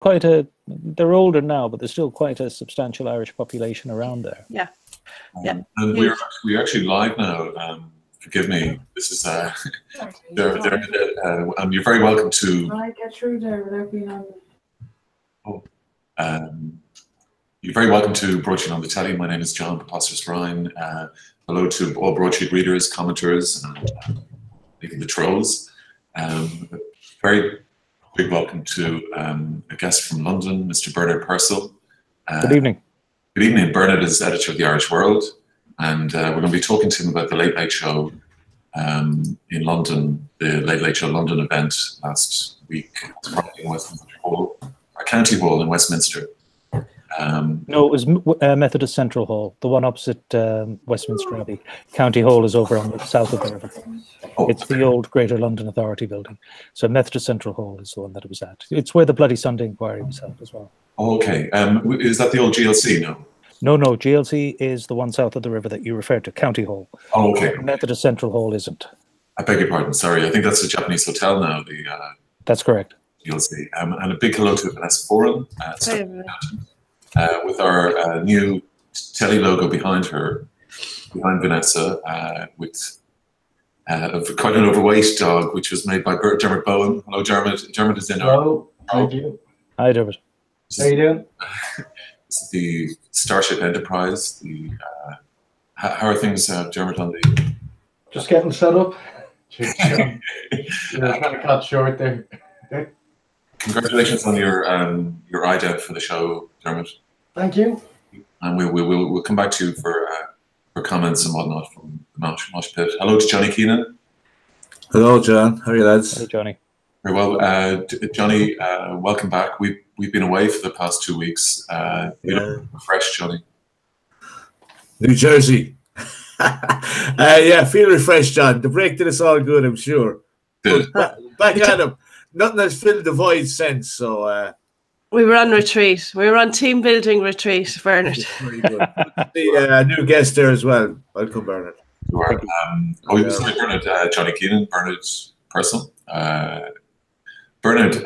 they're older now, but there's still quite a substantial Irish population around there. Yeah. Yeah. And we're actually live now. Forgive me. This is and you're very welcome to. Can I get through there without being on? You're very welcome to Broadsheet on the Telly. My name is John Preposterous Ryan. Hello to all Broadsheet readers, commenters, and even the trolls. Very big welcome to a guest from London, Mr. Bernard Purcell. Good evening. Good evening. Bernard is editor of the Irish World, and we're going to be talking to him about the Late Late Show in London, the Late Late Show London event last week in Westminster Hall, or County Hall in Westminster. No, it was Methodist Central Hall, the one opposite Westminster Abbey. County Hall is over on the south of the river. Oh, it's the old Greater London Authority building. So Methodist Central Hall is the one that it was at. It's where the Bloody Sunday Inquiry was held as well. Oh, okay. Is that the old GLC now? No, GLC is the one south of the river that you referred to, County Hall. Oh, okay. Methodist Central Hall isn't. I beg your pardon, sorry. I think that's the Japanese hotel now. That's correct. GLC. And a big hello to Vanessa Foran, with our new Telly logo behind her, behind Vanessa, with quite an overweight dog, which was made by Dermot Bowen. Hello, Dermot. Dermot is in our... Hello. How are you? Hi, Dermot. How are you doing? This is the Starship Enterprise. How are things, Dermot, on the... Just getting set up. You're kind of cut short there. Congratulations on your ident for the show, Dermot. Thank you. And we'll come back to you for comments and whatnot from the Mosh Pit. Hello to Johnny Keenan. Hello, John. How are you, lads? Hey, Johnny. Very well, Johnny. Welcome back. We've been away for the past 2 weeks. Refreshed, Johnny. New Jersey. Yeah, feel refreshed, John. The break did us all good, I'm sure. Back at him. Nothing has filled the void since. So. We were on retreat. We were on team building retreat, Bernard. Very good. The new guest there as well. Welcome, Bernard. You are. Bernard, Johnny Keenan, Bernard Purcell. Bernard,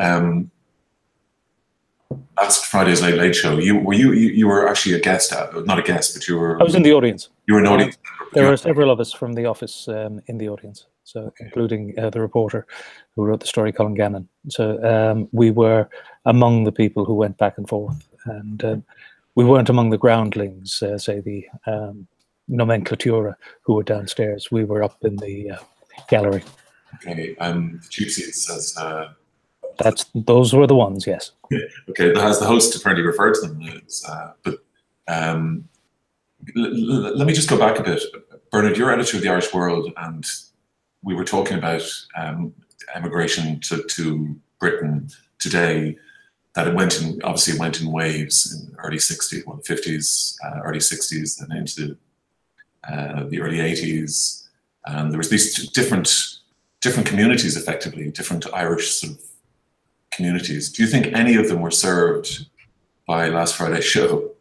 last Friday's Late Late Show, you were actually a guest, not a guest, but you were... I was in the audience. You were an audience. There were several of us from the office in the audience, so including the reporter who wrote the story, Colin Gannon. So we were among the people who went back and forth, and we weren't among the groundlings, say the nomenclatura, who were downstairs. We were up in the gallery. Okay, and the cheap seats as... those were the ones, yes. Okay, as the host apparently referred to them let me just go back a bit. Bernard, you're editor of the Irish World, and we were talking about emigration to Britain today, that it obviously went in waves in the early 60s, 50s, early 60s, and into the early 80s. And there was these different communities, effectively, different Irish sort of communities. Do you think any of them were served by last Friday's show?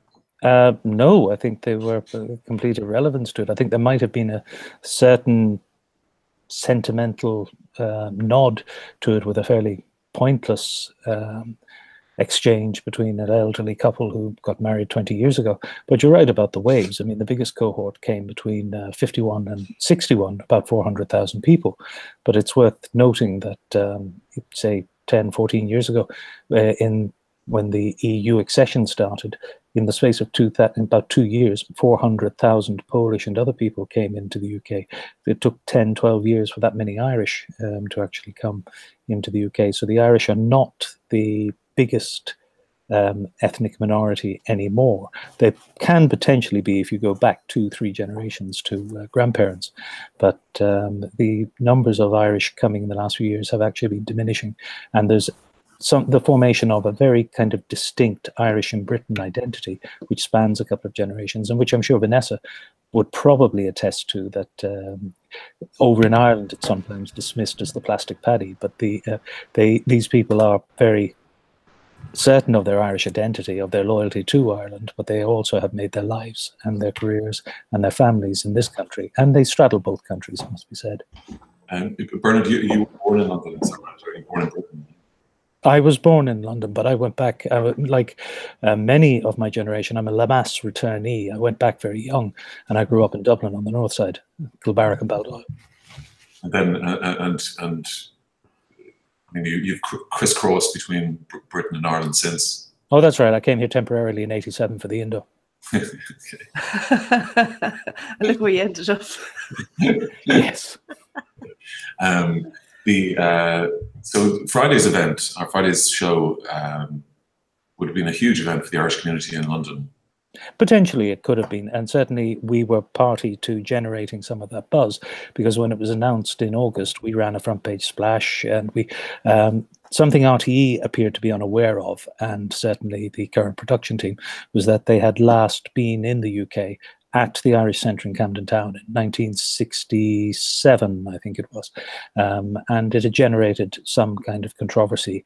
No, I think they were complete irrelevance to it. I think there might have been a certain sentimental nod to it with a fairly pointless exchange between an elderly couple who got married 20 years ago. But you're right about the waves. I mean, the biggest cohort came between 51 and 61, about 400,000 people. But it's worth noting that, say, 10, 14 years ago, when the EU accession started, in the space of about 2 years, 400,000 Polish and other people came into the UK. It took 10, 12 years for that many Irish to actually come into the UK. So the Irish are not the biggest ethnic minority anymore. They can potentially be if you go back 2-3 generations to grandparents, but the numbers of Irish coming in the last few years have actually been diminishing, and there's the formation of a very kind of distinct Irish in Britain identity, which spans a couple of generations, and which I'm sure Vanessa would probably attest to, that over in Ireland it's sometimes dismissed as the plastic paddy, but these people are very certain of their Irish identity, of their loyalty to Ireland, but they also have made their lives and their careers and their families in this country, and they straddle both countries, it must be said. Bernard, you were born in London, or you were born in Britain? I was born in London, but I went back, like many of my generation, I'm a Lamass returnee. I went back very young, and I grew up in Dublin on the north side, Kilbarrack and Baldoyle. And then, and I mean, you've crisscrossed between Britain and Ireland since. Oh, that's right. I came here temporarily in '87 for the Indo. Look where you ended up. Yes. So Friday's event, our Friday's show, would have been a huge event for the Irish community in London. Potentially it could have been, and certainly we were party to generating some of that buzz, because when it was announced in August, we ran a front page splash, and we something RTE appeared to be unaware of, and certainly the current production team, was that they had last been in the UK at the Irish Centre in Camden Town in 1967, I think it was. And it had generated some kind of controversy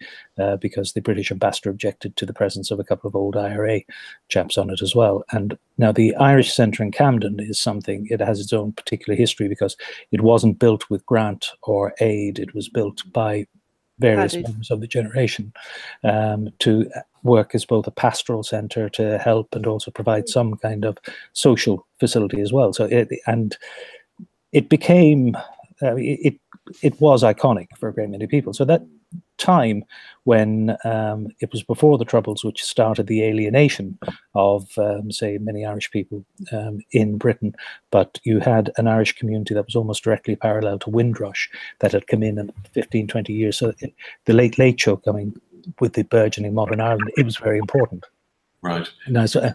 because the British ambassador objected to the presence of a couple of old IRA chaps on it as well. And now the Irish Centre in Camden is something, it has its own particular history, because it wasn't built with grant or aid. It was built by various members of the generation to work as both a pastoral centre to help and also provide some kind of social facility as well. So it became, it was iconic for a great many people. So that time when it was before the Troubles, which started the alienation of, say, many Irish people in Britain, but you had an Irish community that was almost directly parallel to Windrush that had come in 15, 20 years. So the Late Late Show coming with the burgeoning modern Ireland, it was very important. Right. Now, so,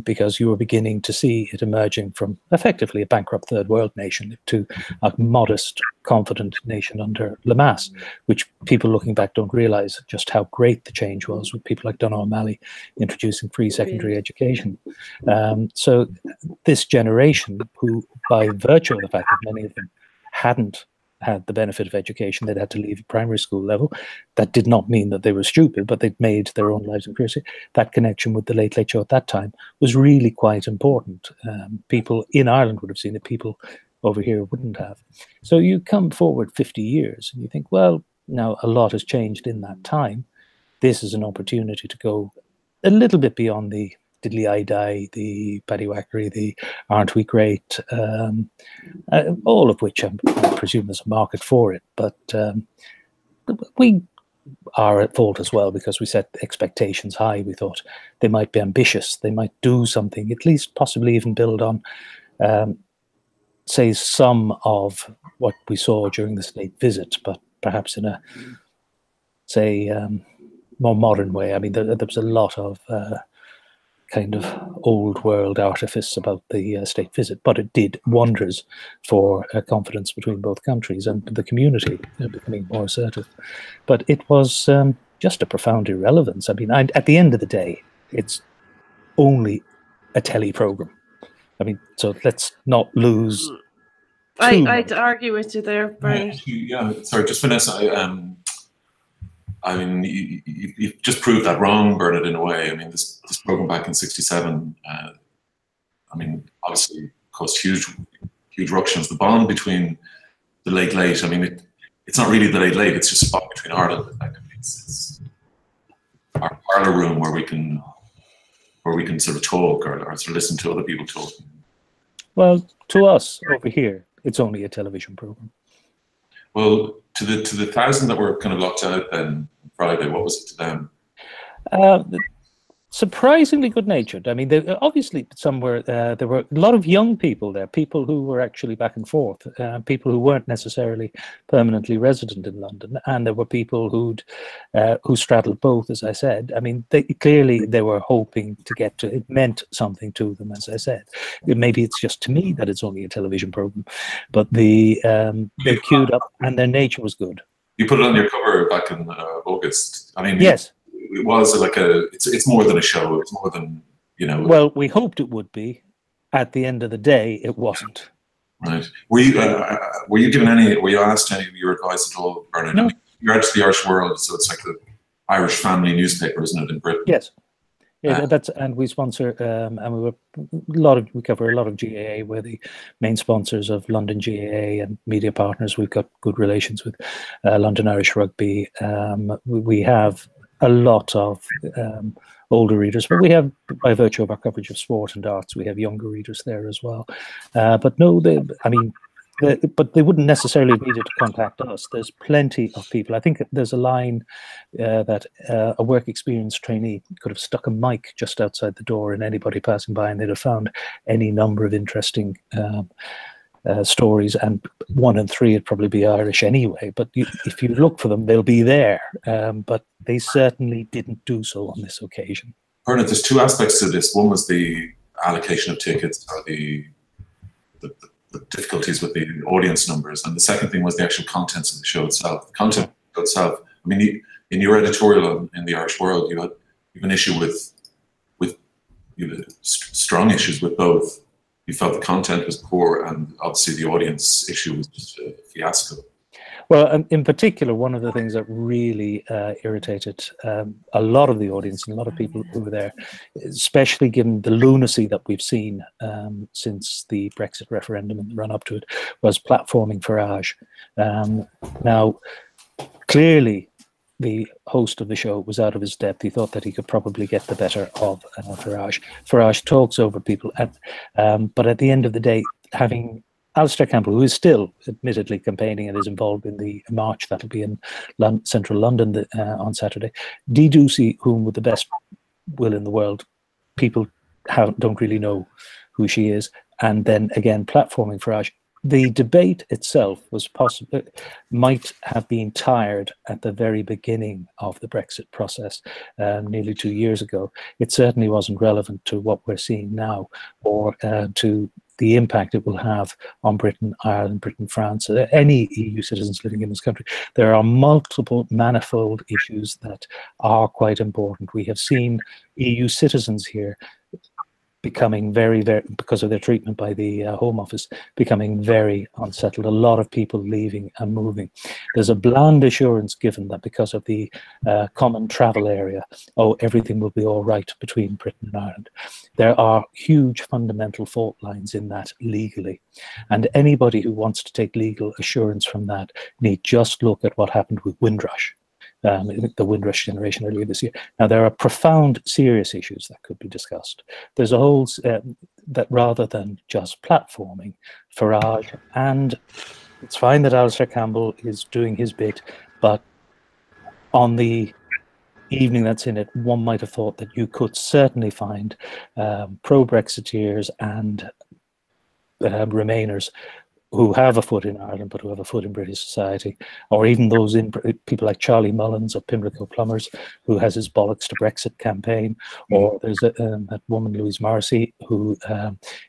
because you were beginning to see it emerging from effectively a bankrupt third world nation to a modest, confident nation under Lamass, which people looking back don't realise just how great the change was with people like Donogh O'Malley introducing free secondary education. So this generation, who by virtue of the fact that many of them hadn't had the benefit of education, they'd had to leave primary school level. That did not mean that they were stupid, but they'd made their own lives in careers. That connection with the Late Late Show at that time was really quite important. People in Ireland would have seen it, people over here wouldn't have. So you come forward 50 years and you think, well, now a lot has changed in that time. This is an opportunity to go a little bit beyond the Diddly I Die, the Paddywhackery, the Aren't We Great, all of which I presume there's a market for it. But we are at fault as well because we set expectations high. We thought they might be ambitious, they might do something, at least possibly even build on, say, some of what we saw during the state visit, but perhaps in a, say, more modern way. I mean, there was a lot of kind of old world artifice about the state visit, but it did wonders for confidence between both countries and the community becoming more assertive. But it was just a profound irrelevance. I mean, at the end of the day, it's only a telly program. I mean, so let's not lose. I'd argue with you there, Bernard. Yeah, sorry, just Vanessa. I mean, you just proved that wrong, Bernard, in a way. I mean, this program back in '67, I mean, obviously caused huge ructions. The bond between the Late Late, I mean, it's not really the Late Late, it's just a spot between Ireland, effectively. It's our parlour room where we can sort of talk or sort of listen to other people talk. Well, to us over here, it's only a television program. Well, to the 1,000 that were kind of locked out then Friday, what was it to them? Surprisingly good-natured. I mean, obviously somewhere there were a lot of young people there, people who were actually back and forth, people who weren't necessarily permanently resident in London, and there were people who straddled both, as I said. I mean, clearly they were hoping to get to it. Meant something to them, as I said. Maybe it's just to me that it's only a television program, but they queued up and their nature was good. You put it on your cover back in August. I mean, yes. It was like it's more than a show. It's more than, you know. Well, we hoped it would be. At the end of the day, it wasn't. Right. Were you were you asked any of your advice at all, Bernard? No. You're out to the Irish World, so it's like the Irish family newspaper, isn't it, in Britain? Yes. Yeah, and we sponsor, and we cover a lot of GAA. We're the main sponsors of London GAA and media partners. We've got good relations with London Irish Rugby. We have a lot of older readers, but we have, by virtue of our coverage of sport and arts, we have younger readers there as well. But no, but they wouldn't necessarily have needed to contact us. There's plenty of people. I think there's a line that a work experience trainee could have stuck a mic just outside the door, and anybody passing by, and they'd have found any number of interesting stories, and 1 in 3 would probably be Irish anyway. But if you look for them, they'll be there. But they certainly didn't do so on this occasion. Bernard, there's 2 aspects to this. One was the allocation of tickets, or the difficulties with the audience numbers, and the second thing was the actual contents of the show itself. The content itself. I mean, in your editorial in the Irish World, you had an issue with you had strong issues with both. You felt the content was poor, and obviously the audience issue was just a fiasco. Well, in particular, one of the things that really irritated a lot of the audience and a lot of people who were there, especially given the lunacy that we've seen since the Brexit referendum and the run-up to it, was platforming Farage. Now, clearly, the host of the show was out of his depth. He thought that he could probably get the better of Farage. Farage talks over people, but at the end of the day, having Alistair Campbell, who is still admittedly campaigning and is involved in the march that'll be in central London on Saturday, Dee Ducey, whom with the best will in the world, people don't really know who she is, and then again platforming Farage. The debate itself was might have been tired at the very beginning of the Brexit process nearly 2 years ago. It certainly wasn't relevant to what we're seeing now, or to the impact it will have on Britain, Ireland, Britain, France, any EU citizens living in this country. There are multiple, manifold issues that are quite important. We have seen EU citizens here becoming very, because of their treatment by the Home Office, becoming very unsettled. A lot of people leaving and moving. There's a bland assurance given that because of the common travel area, everything will be all right between Britain and Ireland. There are huge fundamental fault lines in that legally. And anybody who wants to take legal assurance from that need just look at what happened with Windrush. The Windrush generation earlier this year. Now, there are profound, serious issues that could be discussed. There's a whole, that rather than just platforming Farage, and it's fine that Alistair Campbell is doing his bit, but on the evening that's in it, one might have thought that you could certainly find pro-Brexiteers and Remainers who have a foot in Ireland, but who have a foot in British society, or even those people like Charlie Mullins of Pimlico Plumbers, who has his bollocks to Brexit campaign, or there's that woman Louise Morrissey, who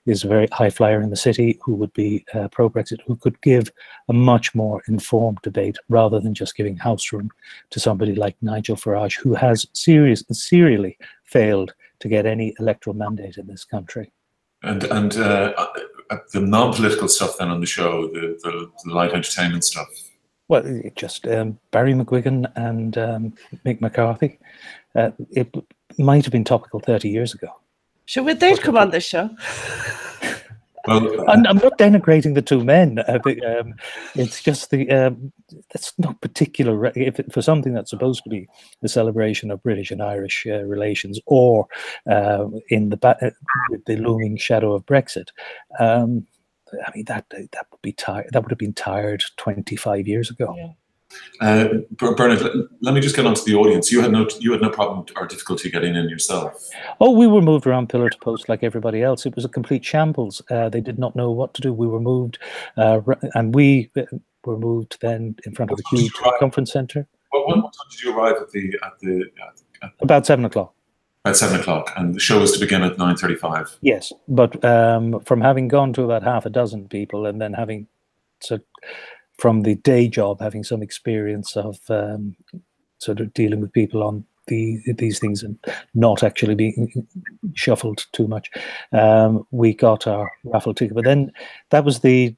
is a very high flyer in the city, who would be pro-Brexit, who could give a much more informed debate rather than just giving house room to somebody like Nigel Farage, who has serially failed to get any electoral mandate in this country. And the non-political stuff then on the show, the light entertainment stuff. Well, just Barry McGuigan and Mick McCarthy. It might have been topical 30 years ago. Sure, they'd come on the show. Well, I'm not denigrating the two men. It's just that's not particular. For something that's supposed to be the celebration of British and Irish relations, or in the looming shadow of Brexit, I mean that would be tired. That would have been tired 25 years ago. Yeah. Bernard, let me just get onto the audience. You had no problem or difficulty getting in yourself. Oh, we were moved around pillar to post like everybody else. It was a complete shambles. They did not know what to do. We were moved, and we were moved then in front of the huge conference centre. What time did you arrive at the about 7 o'clock. At 7 o'clock, and the show was to begin at 9:35. Yes, but from having gone to about half a dozen people, and then having from the day job, having some experience of sort of dealing with people on these things and not actually being shuffled too much, we got our raffle ticket. But then that was the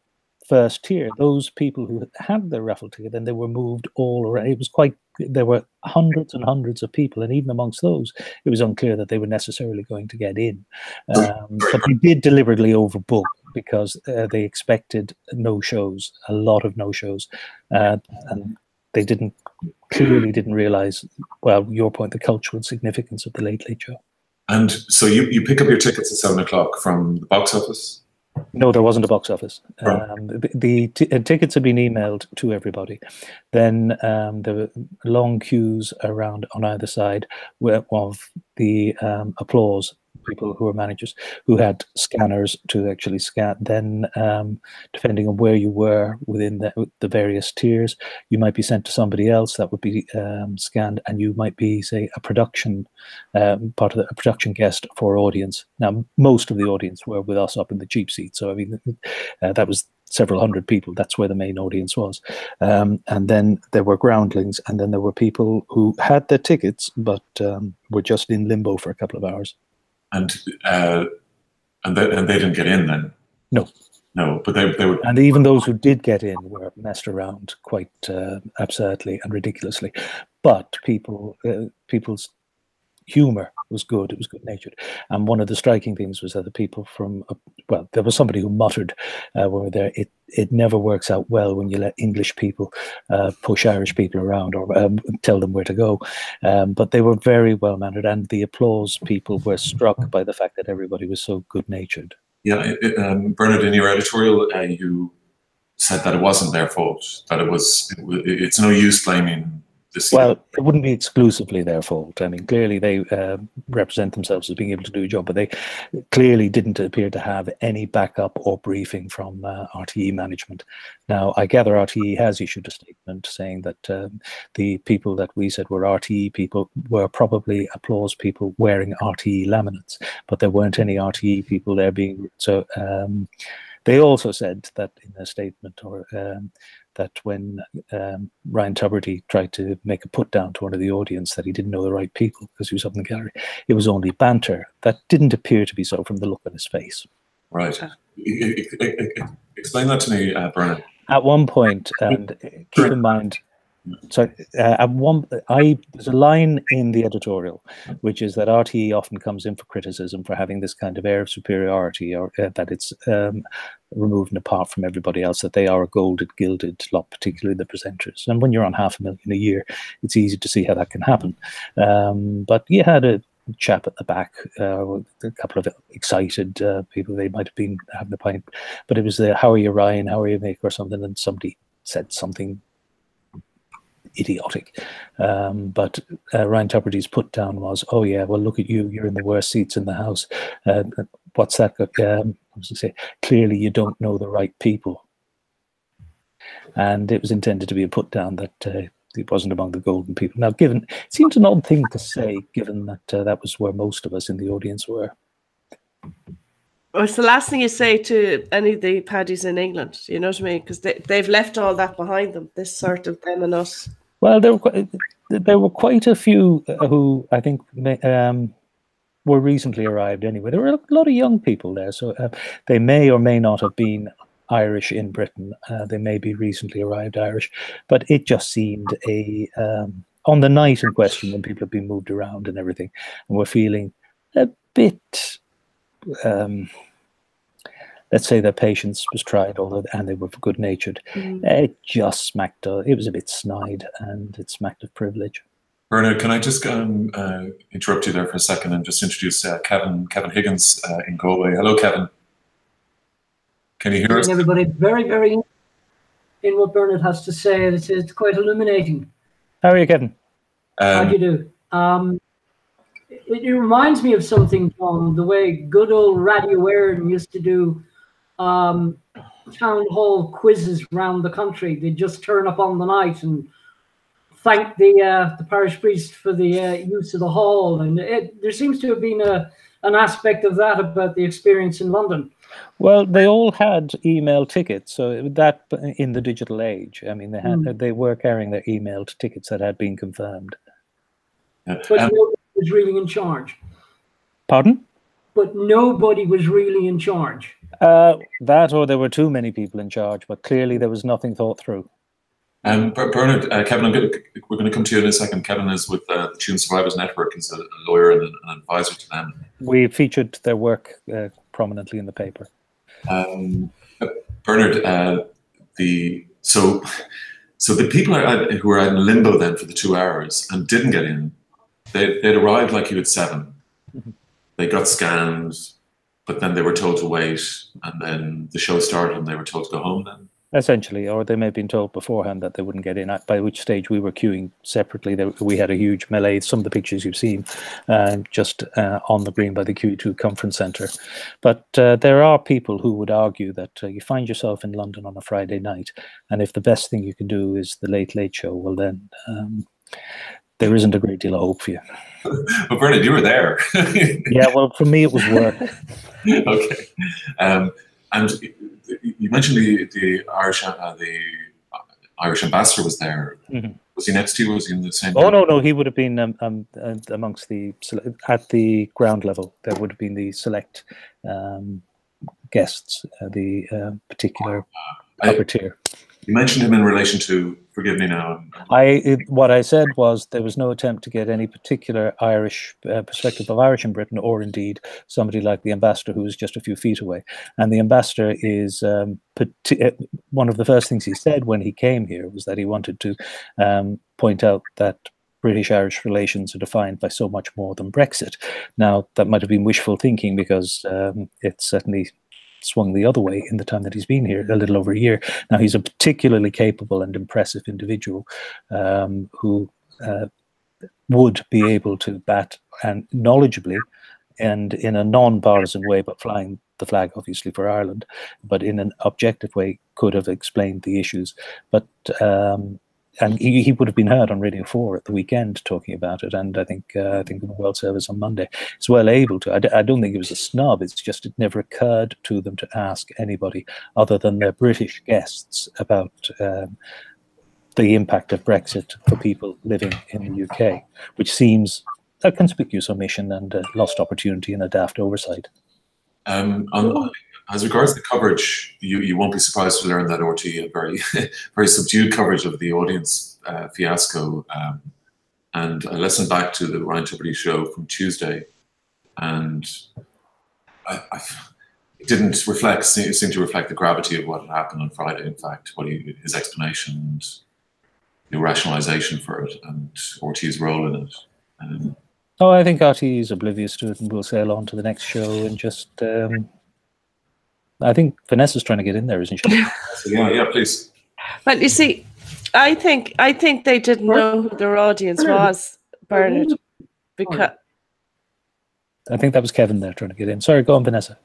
first tier. Those people who had their raffle ticket, then they were moved all around. It was quite there were hundreds and hundreds of people, and even amongst those, it was unclear that they were necessarily going to get in. But they did deliberately overbook because they expected no-shows, a lot of no-shows, and they clearly didn't realize, well, your point, the cultural significance of the Late Late Show. And so you pick up your tickets at 7 o'clock from the box office? No, there wasn't a box office. Right. The tickets had been emailed to everybody. Then there were long queues around on either side of the applause people who were managers who had scanners to actually scan. Then, depending on where you were within the various tiers, you might be sent to somebody else that would be scanned, and you might be, say, a production part of a production guest for audience. Now, most of the audience were with us up in the cheap seat, so I mean that was several hundred people. That's where the main audience was. And then there were groundlings, and then there were people who had their tickets but were just in limbo for a couple of hours. And they didn't get in then? No, but they were. And even those who did get in were messed around quite absurdly and ridiculously. But people's humor was good. It was good-natured. And one of the striking things was that the people from, well, there was somebody who muttered when we were there, it never works out well when you let English people push Irish people around or tell them where to go. But they were very well-mannered, and the applause people were struck by the fact that everybody was so good-natured. Yeah, Bernard, in your editorial, you said that it wasn't their fault, that it's no use blaming this. Well, it wouldn't be exclusively their fault. I mean, clearly they represent themselves as being able to do a job, but they clearly didn't appear to have any backup or briefing from RTE management. Now, I gather RTE has issued a statement saying that the people that we said were RTE people were probably applause people wearing RTE laminates, but there weren't any RTE people there being... So they also said that in a statement, or that when Ryan Tubridy tried to make a put down to one of the audience that he didn't know the right people because he was up in the gallery, it was only banter. That didn't appear to be so from the look on his face. Right. Explain that to me, Bernard. At one point, and keep in mind, so there's a line in the editorial, which is that RTE often comes in for criticism for having this kind of air of superiority, or that it's removed and apart from everybody else, that they are a golded, gilded lot, particularly the presenters. And when you're on $500,000 a year, it's easy to see how that can happen. But you had a chap at the back, with a couple of excited people. They might have been having a pint, but it was the "How are you, Ryan? How are you, Mick?" or something, and somebody said something idiotic. But Ryan Tubridy's put down was, "Oh yeah, well look at you, you're in the worst seats in the house. What's that got? I was to say, clearly you don't know the right people." And it was intended to be a put down that it wasn't among the golden people. Now, it seems an odd thing to say, given that that was where most of us in the audience were. What's the last thing you say to any of the paddies in England? You know what I mean? Because they've left all that behind them, this sort of them and us. Well, there were quite a few who I think were recently arrived anyway. There were a lot of young people there, so they may or may not have been Irish in Britain. They may be recently arrived Irish, but it just seemed on the night in question, when people have been moved around and everything, and were feeling a bit... let's say their patience was tried, and they were good-natured. It just smacked it was a bit snide, and it smacked of privilege. Bernard, can I just interrupt you there for a second and just introduce Kevin Higgins in Galway. Hello, Kevin. Can you hear us? Everybody, very, very in what Bernard has to say. It's quite illuminating. How are you, Kevin? How do you do? It reminds me of something, John, the way good old Radio Éireann used to do town hall quizzes around the country. They'd just turn up on the night and thank the parish priest for the use of the hall. And there seems to have been an aspect of that about the experience in London. Well, they all had email tickets, so that in the digital age, I mean, they were carrying their emailed tickets that had been confirmed. But nobody was really in charge. Pardon? But nobody was really in charge. That, or there were too many people in charge, but clearly there was nothing thought through. Bernard, Kevin, we're going to come to you in a second. Kevin is with the Tune Survivors Network. He's a lawyer and an advisor to them. We featured their work prominently in the paper. Bernard, so the people who were in limbo then for the 2 hours and didn't get in, they'd arrived like you at 7. They got scanned, but then they were told to wait, and then the show started and they were told to go home then? Essentially, or they may have been told beforehand that they wouldn't get in, by which stage we were queuing separately. We had a huge melee. Some of the pictures you've seen just on the green by the QE2 conference centre. But there are people who would argue that you find yourself in London on a Friday night, and if the best thing you can do is the Late Late Show, well then there isn't a great deal of hope for you. But Bernard, you were there. Yeah, well, for me it was work. Okay. And you mentioned the Irish ambassador was there. Was he next to you? Was he in the same? Oh no, he would have been amongst at the ground level. There would have been the select guests, the particular upper tier. You mentioned him in relation to, forgive me now. What I said was there was no attempt to get any particular Irish perspective of Irish in Britain, or indeed somebody like the ambassador who was just a few feet away. And the ambassador is one of the first things he said when he came here was that he wanted to point out that British-Irish relations are defined by so much more than Brexit. Now, that might have been wishful thinking because it's certainly swung the other way in the time that he's been here, a little over a year. Now, he's a particularly capable and impressive individual who would be able to bat and knowledgeably and in a non-partisan way, but flying the flag obviously for Ireland, but in an objective way could have explained the issues. But and he would have been heard on Radio 4 at the weekend talking about it, and I think in the World Service on Monday. He's well able to. I don't think it was a snub. It's just it never occurred to them to ask anybody other than their British guests about the impact of Brexit for people living in the UK, which seems a conspicuous omission and a lost opportunity and a daft oversight. As regards the coverage, you won't be surprised to learn that RT a very very subdued coverage of the audience fiasco. And I listened back to the Ryan Tubridy show from Tuesday, and it didn't seem to reflect the gravity of what had happened on Friday. In fact, his explanation and the rationalisation for it, and RT's role in it. Oh, I think RT is oblivious to it and will sail on to the next show and just. I think Vanessa's trying to get in there, isn't she? Yeah, please. Well, you see, I think they didn't know who their audience was, Bernard, because I think that was Kevin there trying to get in. Sorry, go on, Vanessa.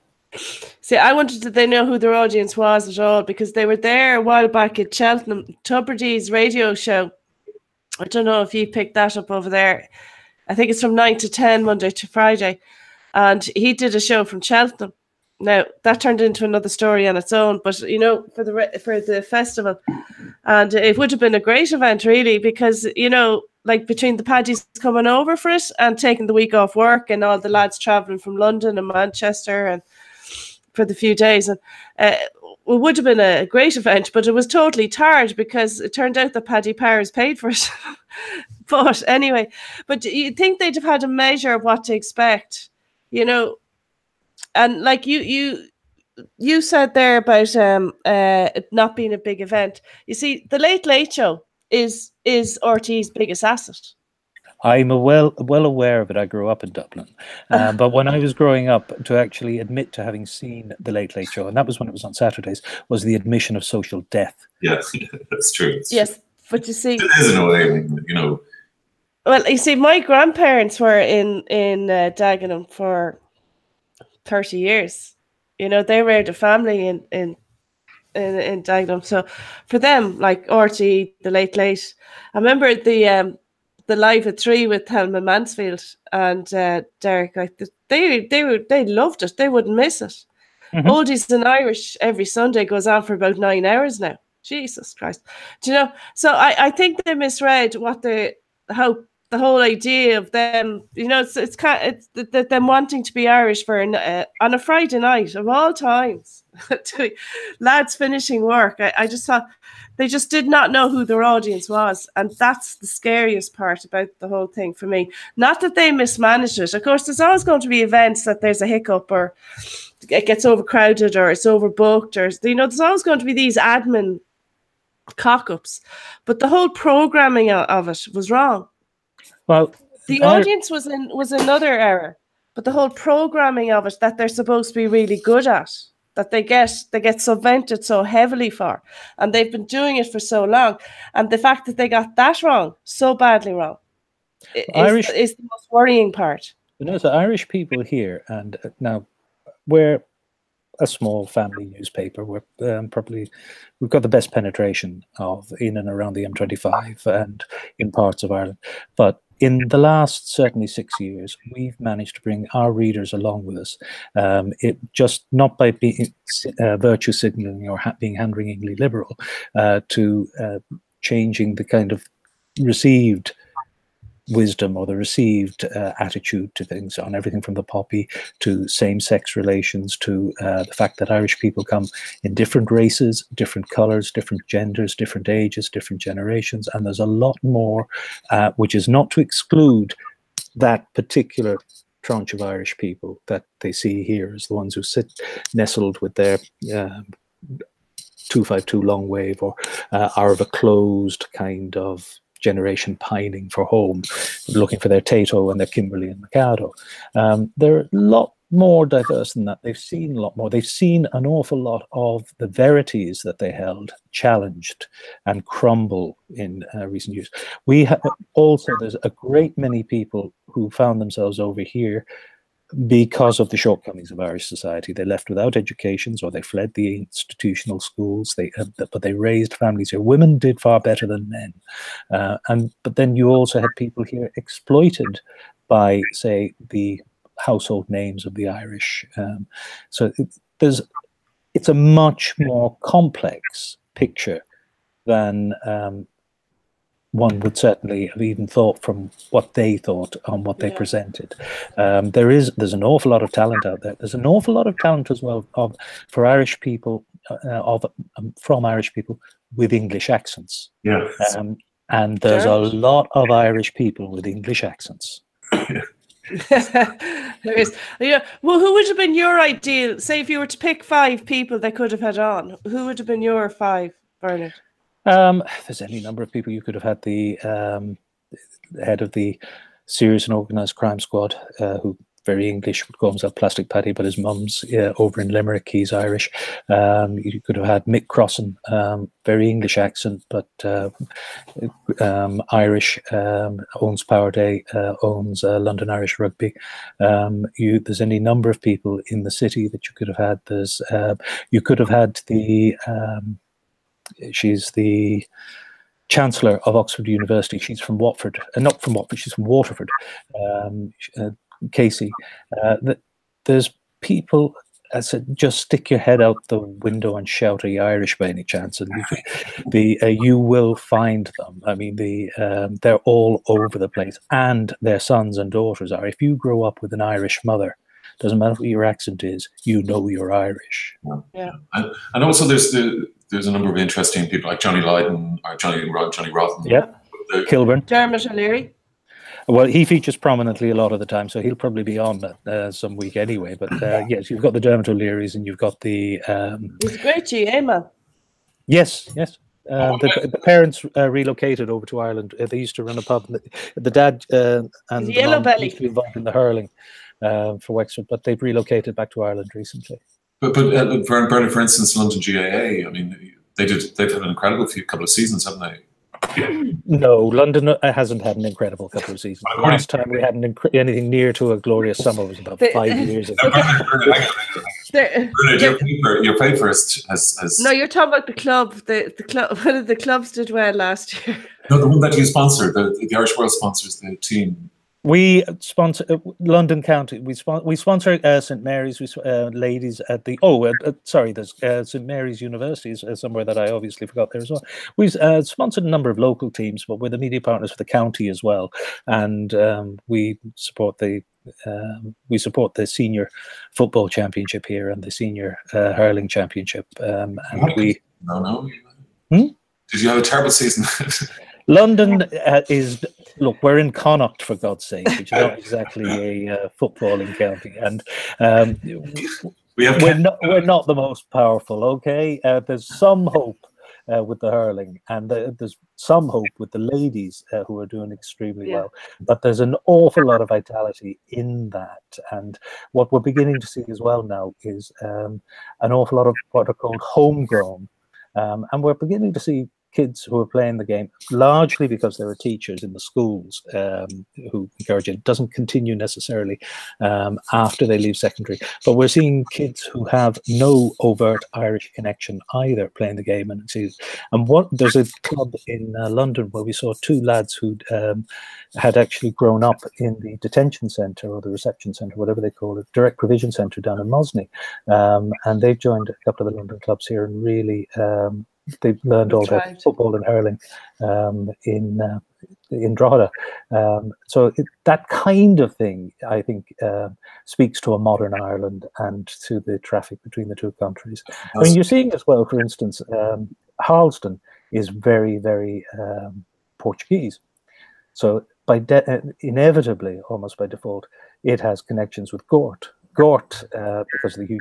See, I wanted to they know who their audience was at all because they were there a while back at Cheltenham, Tubridy's radio show. I don't know if you picked that up over there. I think it's from 9 to 10, Monday to Friday. And he did a show from Cheltenham. Now, that turned into another story on its own, but, you know, for the festival. And it would have been a great event, really, because, you know, like between the Paddies coming over for it and taking the week off work and all the lads travelling from London and Manchester and for the few days. And it would have been a great event, but it was totally tarred because it turned out that Paddy Powers paid for it. But anyway, but you'd think they'd have had a measure of what to expect, you know. And like you said there about it not being a big event. You see, the Late Late Show is RT's biggest asset. I'm well aware of it. I grew up in Dublin. But when I was growing up, to actually admit to having seen the Late Late Show, and that was when it was on Saturdays, was the admission of social death. Yes, that's true. Yes, but you see... It is in a way, you know... Well, you see, my grandparents were in Dagenham for 30 years. You know, they reared a family in Dagenham. So for them, like RT, the Late Late, I remember the Live at 3 with Thelma Mansfield and Derek. Like they loved it. They wouldn't miss it. Mm-hmm. Oldies in Irish every Sunday goes on for about 9 hours now. Jesus Christ! Do you know? So I think they misread how the whole idea of them. You know, it's them wanting to be Irish for on a Friday night of all times. Lads finishing work. I just thought They just did not know who their audience was. And that's the scariest part about the whole thing for me. Not that they mismanaged it. Of course, there's always going to be events that there's a hiccup or it gets overcrowded or it's overbooked, or there's always going to be these admin cock-ups. But the whole programming of it was wrong. Well, the audience was another error, but the whole programming of it that they're supposed to be really good at, that they get subvented so heavily for, and they've been doing it for so long, and the fact that they got that wrong, so badly wrong, is the most worrying part. The Irish people here, and now we're a small family newspaper. We've got the best penetration in and around the M25 and in parts of Ireland. But in the last certainly 6 years, we've managed to bring our readers along with us. It just not by being virtue signaling or being hand-wringingly liberal, to changing the kind of received wisdom or the received attitude to things, on everything from the poppy to same-sex relations to the fact that Irish people come in different races, different colours, different genders, different ages, different generations, and there's a lot more, which is not to exclude that particular tranche of Irish people that they see here as the ones who sit nestled with their 252 long wave, or are of a closed kind of generation pining for home, looking for their Tato and their Kimberley and Mikado. They're a lot more diverse than that. They've seen a lot more. They've seen an awful lot of the verities that they held challenged and crumble in recent years. There's a great many people who found themselves over here because of the shortcomings of Irish society. They left without educations, or they fled the institutional schools. But they raised families here. Women did far better than men, but then you also had people here exploited by, say, the household names of the Irish. So it's a much more complex picture than one would certainly have even thought from what they thought on what they presented. There's an awful lot of talent out there. There's an awful lot of talent as well for Irish people, from Irish people with English accents. Yeah. And there's a lot of Irish people with English accents. There is. Yeah. Well, who would have been your ideal? Say, if you were to pick 5 people they could have had on, who would have been your 5, Bernard? There's any number of people. You could have had the head of the Serious and Organised Crime Squad, who very English, would call himself Plastic Paddy, but his mum's over in Limerick, he's Irish. You could have had Mick Crossan, very English accent, but Irish, owns Power Day, owns London Irish Rugby. There's any number of people in the city that you could have had. You could have had she's the Chancellor of Oxford University. She's from Watford, not from Watford, she's from Waterford, Casey. There's people, I said, just stick your head out the window and shout, "Are you Irish by any chance?" And you will find them. I mean, they're all over the place, and their sons and daughters are. If you grow up with an Irish mother, doesn't matter what your accent is, you know you're Irish. Yeah. And also there's a number of interesting people like Johnny Lydon or Johnny Rotten. Yeah, Kilburn. Dermot O'Leary. Well, he features prominently a lot of the time, so he'll probably be on some week anyway. But yes, you've got the Dermot O'Learys, and you've got the... He's a great GA man. Yes. The parents relocated over to Ireland. They used to run a pub. The dad and the Yellow mum Belly used to be involved in the hurling for Wexford, but they've relocated back to Ireland recently. But Bernard, for instance, London GAA, I mean, they've had an incredible couple of seasons, haven't they? No, London hasn't had an incredible couple of seasons. The last time we had anything near to a glorious summer was about 5 years ago. Bernard, your paper has... No, you're talking about the club. The club. One of the clubs did well last year. No, the one that you sponsor, the Irish World sponsors the team. We sponsor London County. We sponsor St Mary's. Ladies at the there's St Mary's University is somewhere that I obviously forgot there as well. We've sponsored a number of local teams, but we're the media partners for the county as well, and we support the senior football championship here and the senior hurling championship. Did you have a terrible season? London is, look, we're in Connacht, for God's sake, which is not exactly a footballing county, and we're not the most powerful. Okay, there's some hope with the hurling, and there's some hope with the ladies who are doing extremely well. But there's an awful lot of vitality in that, and what we're beginning to see as well now is an awful lot of what are called homegrown, and we're beginning to see kids who are playing the game largely because there are teachers in the schools who encourage it. It doesn't continue necessarily after they leave secondary, but we're seeing kids who have no overt Irish connection either playing the game. And there's a club in London where we saw two lads who had actually grown up in the detention centre or the reception centre, whatever they call it, direct provision centre down in Mosney, and they've joined a couple of the London clubs here and really they've learned all their football and hurling in Drogheda. So that kind of thing, I think, speaks to a modern Ireland and to the traffic between the two countries. I mean, you're seeing as well, for instance, Harleston is very, very Portuguese. So inevitably, almost by default, it has connections with Gort. Gort, because of the huge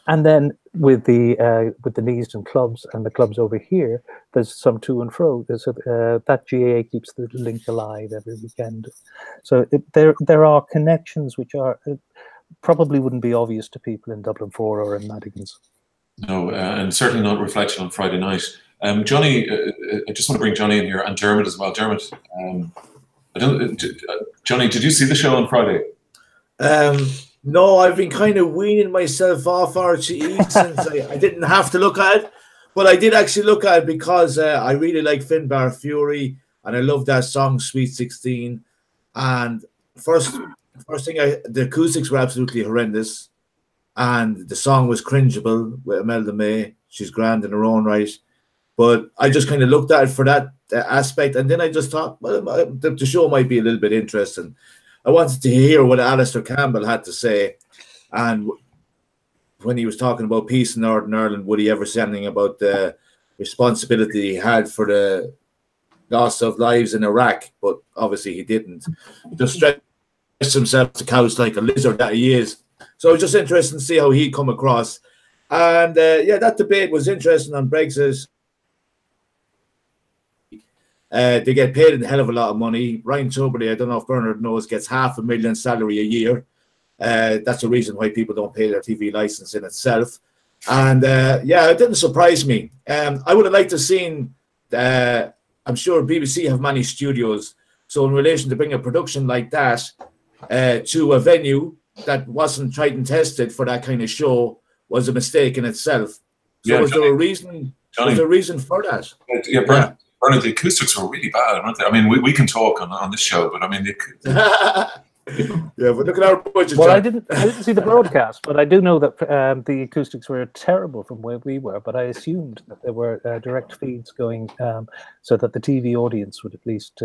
and then with the Neasden clubs and the clubs over here, there's some to and fro. That GAA keeps the link alive every weekend. So there are connections which are probably wouldn't be obvious to people in Dublin 4 or in Madigan's. No, and certainly not reflected on Friday night. Johnny, I just want to bring Johnny in here, and Dermot as well. Dermot, Johnny, did you see the show on Friday? No, I've been kind of weaning myself off RTE since I didn't have to look at it. But I did actually look at it because I really like Finbar Fury and I love that song, Sweet 16. And first thing, the acoustics were absolutely horrendous. And the song was cringeable with Imelda May. She's grand in her own right. But I just kind of looked at it for that aspect. And then I just thought, well, the show might be a little bit interesting. I wanted to hear what Alistair Campbell had to say, and when he was talking about peace in Northern Ireland, would he ever say anything about the responsibility he had for the loss of lives in Iraq? But obviously he didn't. He just stretched himself to couch like a lizard that he is. So it was just interesting to see how he'd come across. And that debate was interesting on Brexit. They get paid a hell of a lot of money. Ryan Tubridy, I don't know if Bernard knows, gets $500,000 salary a year. That's the reason why people don't pay their TV license in itself. And it didn't surprise me. I would have liked to have seen, I'm sure BBC have many studios. So in relation to bring a production like that to a venue that wasn't tried and tested for that kind of show was a mistake in itself. So was there a reason? Was there a reason for that? Bernard, the acoustics were really bad, weren't they? I mean, we can talk on this show, but I mean, but look at our budget. Well, I didn't see the broadcast, but I do know that the acoustics were terrible from where we were. But I assumed that there were direct feeds going so that the TV audience would at least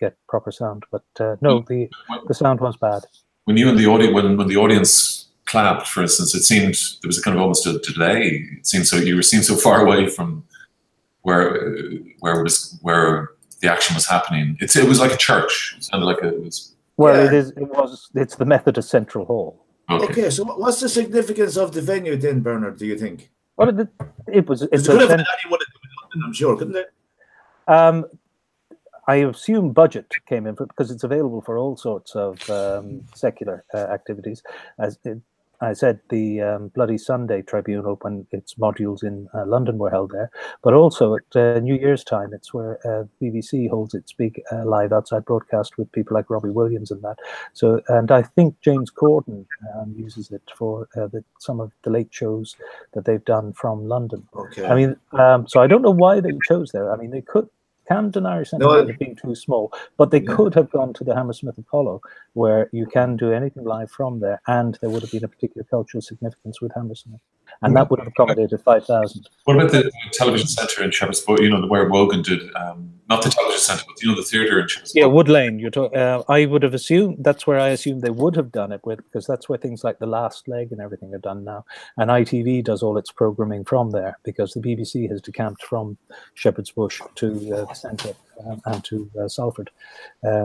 get proper sound. But no, the sound was bad. When you and the audience, when the audience clapped, for instance, it seemed there was a kind of almost a delay. It seemed so you seemed so far away from where the action was happening. It was like a church. It sounded like it was. Well, it's the Methodist Central Hall. Okay, so what's the significance of the venue then, Bernard, do you think? Well, it could have been anyone in London, I'm sure, couldn't it? I assume budget came in because it's available for all sorts of secular activities. As I said, the Bloody Sunday Tribunal, when its modules in London were held there, but also at New Year's time, it's where BBC holds its big live outside broadcast with people like Robbie Williams and that. So, and I think James Corden uses it for some of the late shows that they've done from London. Okay. I mean, so I don't know why they chose there. I mean, they could. Camden Irish Centre might have been too small, but they could have gone to the Hammersmith Apollo, where you can do anything live from there, and there would have been a particular cultural significance with Hammersmith. And that would have accommodated 5,000. What about the television centre in Shepherd's Bush? Where Wogan did, not the television centre, but the theatre in Shepherd's Bush. Yeah, Wood Lane. I would have assumed that's where I assumed they would have done it with, because that's where things like The Last Leg and everything are done now. And ITV does all its programming from there, because the BBC has decamped from Shepherd's Bush to the centre and to Salford.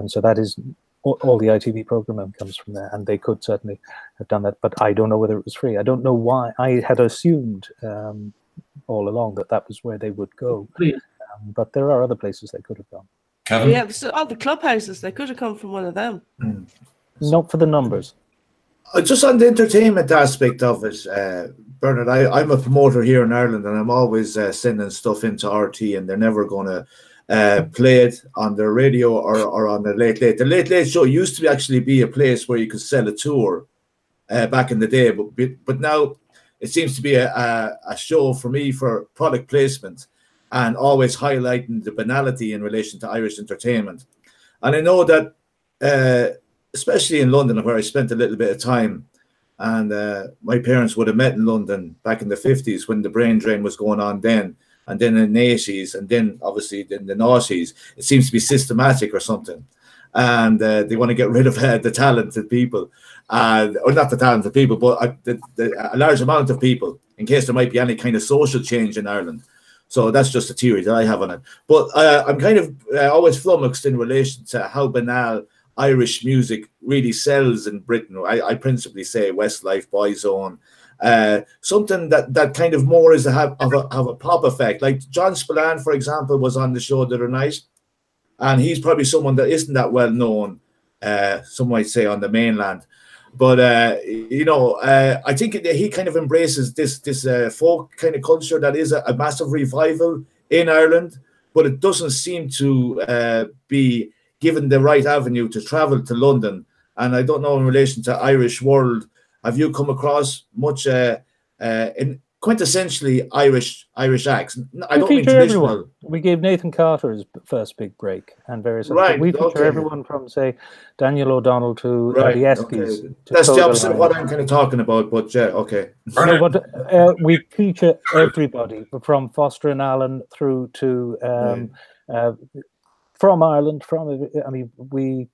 So that is all the ITV programming comes from there, and they could certainly have done that. But I don't know whether it was free. I don't know why. I had assumed all along that was where they would go. But there are other places they could have gone. Kevin? Yeah, so all the clubhouses, they could have come from one of them. Not for the numbers. Just on the entertainment aspect of it, Bernard, I'm a promoter here in Ireland, and I'm always sending stuff into RT, and they're never going to play it on the radio or on the Late Late. The Late Late Show used to actually be a place where you could sell a tour back in the day, but now it seems to be a show for me for product placement and always highlighting the banality in relation to Irish entertainment. And I know that, especially in London, where I spent a little bit of time, and my parents would have met in London back in the 50s when the brain drain was going on then, and then in the 80s, and then obviously in the 90s. It seems to be systematic or something. And they want to get rid of the talented people, or not the talented people, but a large amount of people, in case there might be any kind of social change in Ireland. So that's just a theory that I have on it. But I'm kind of always flummoxed in relation to how banal Irish music really sells in Britain. I principally say Westlife, Boyzone, something that kind of more is have a pop effect. Like John Spillane, for example, was on the show the other night, and he's probably someone that isn't that well known, some might say, on the mainland. But I think he kind of embraces this folk kind of culture that is a massive revival in Ireland, but it doesn't seem to be given the right avenue to travel to London. And I don't know, in relation to Irish World, have you come across much in quintessentially Irish acts? I don't mean traditional. Everyone. We gave Nathan Carter his first big break, and various others. Right, We feature everyone from, say, Daniel O'Donnell to the Eskies. Okay. That's the opposite of what I'm kind of talking about, but yeah, okay. No, but we feature everybody from Foster and Allen through to from Ireland. We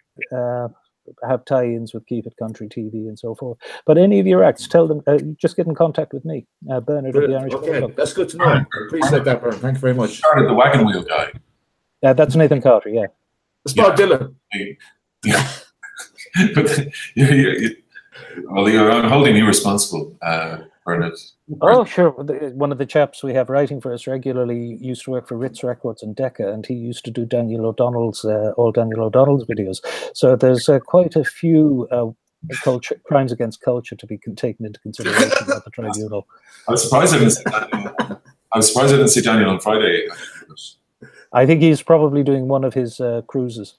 have tie-ins with Keep It Country TV and so forth. But any of your acts, tell them, just get in contact with me, Bernard of the Irish Okay, that's good to know. Appreciate that, Bernard. Thank you very much. Started the wagon wheel guy. Yeah, that's Nathan Carter, yeah. It's Bob Dylan. Yeah. But I'm holding you responsible, Bernard. Oh, sure. One of the chaps we have writing for us regularly used to work for Ritz Records and Decca, and he used to do all Daniel O'Donnell's videos. So there's quite a few crimes against culture to be taken into consideration at the tribunal. I was surprised I didn't see Daniel on Friday. I think he's probably doing one of his cruises.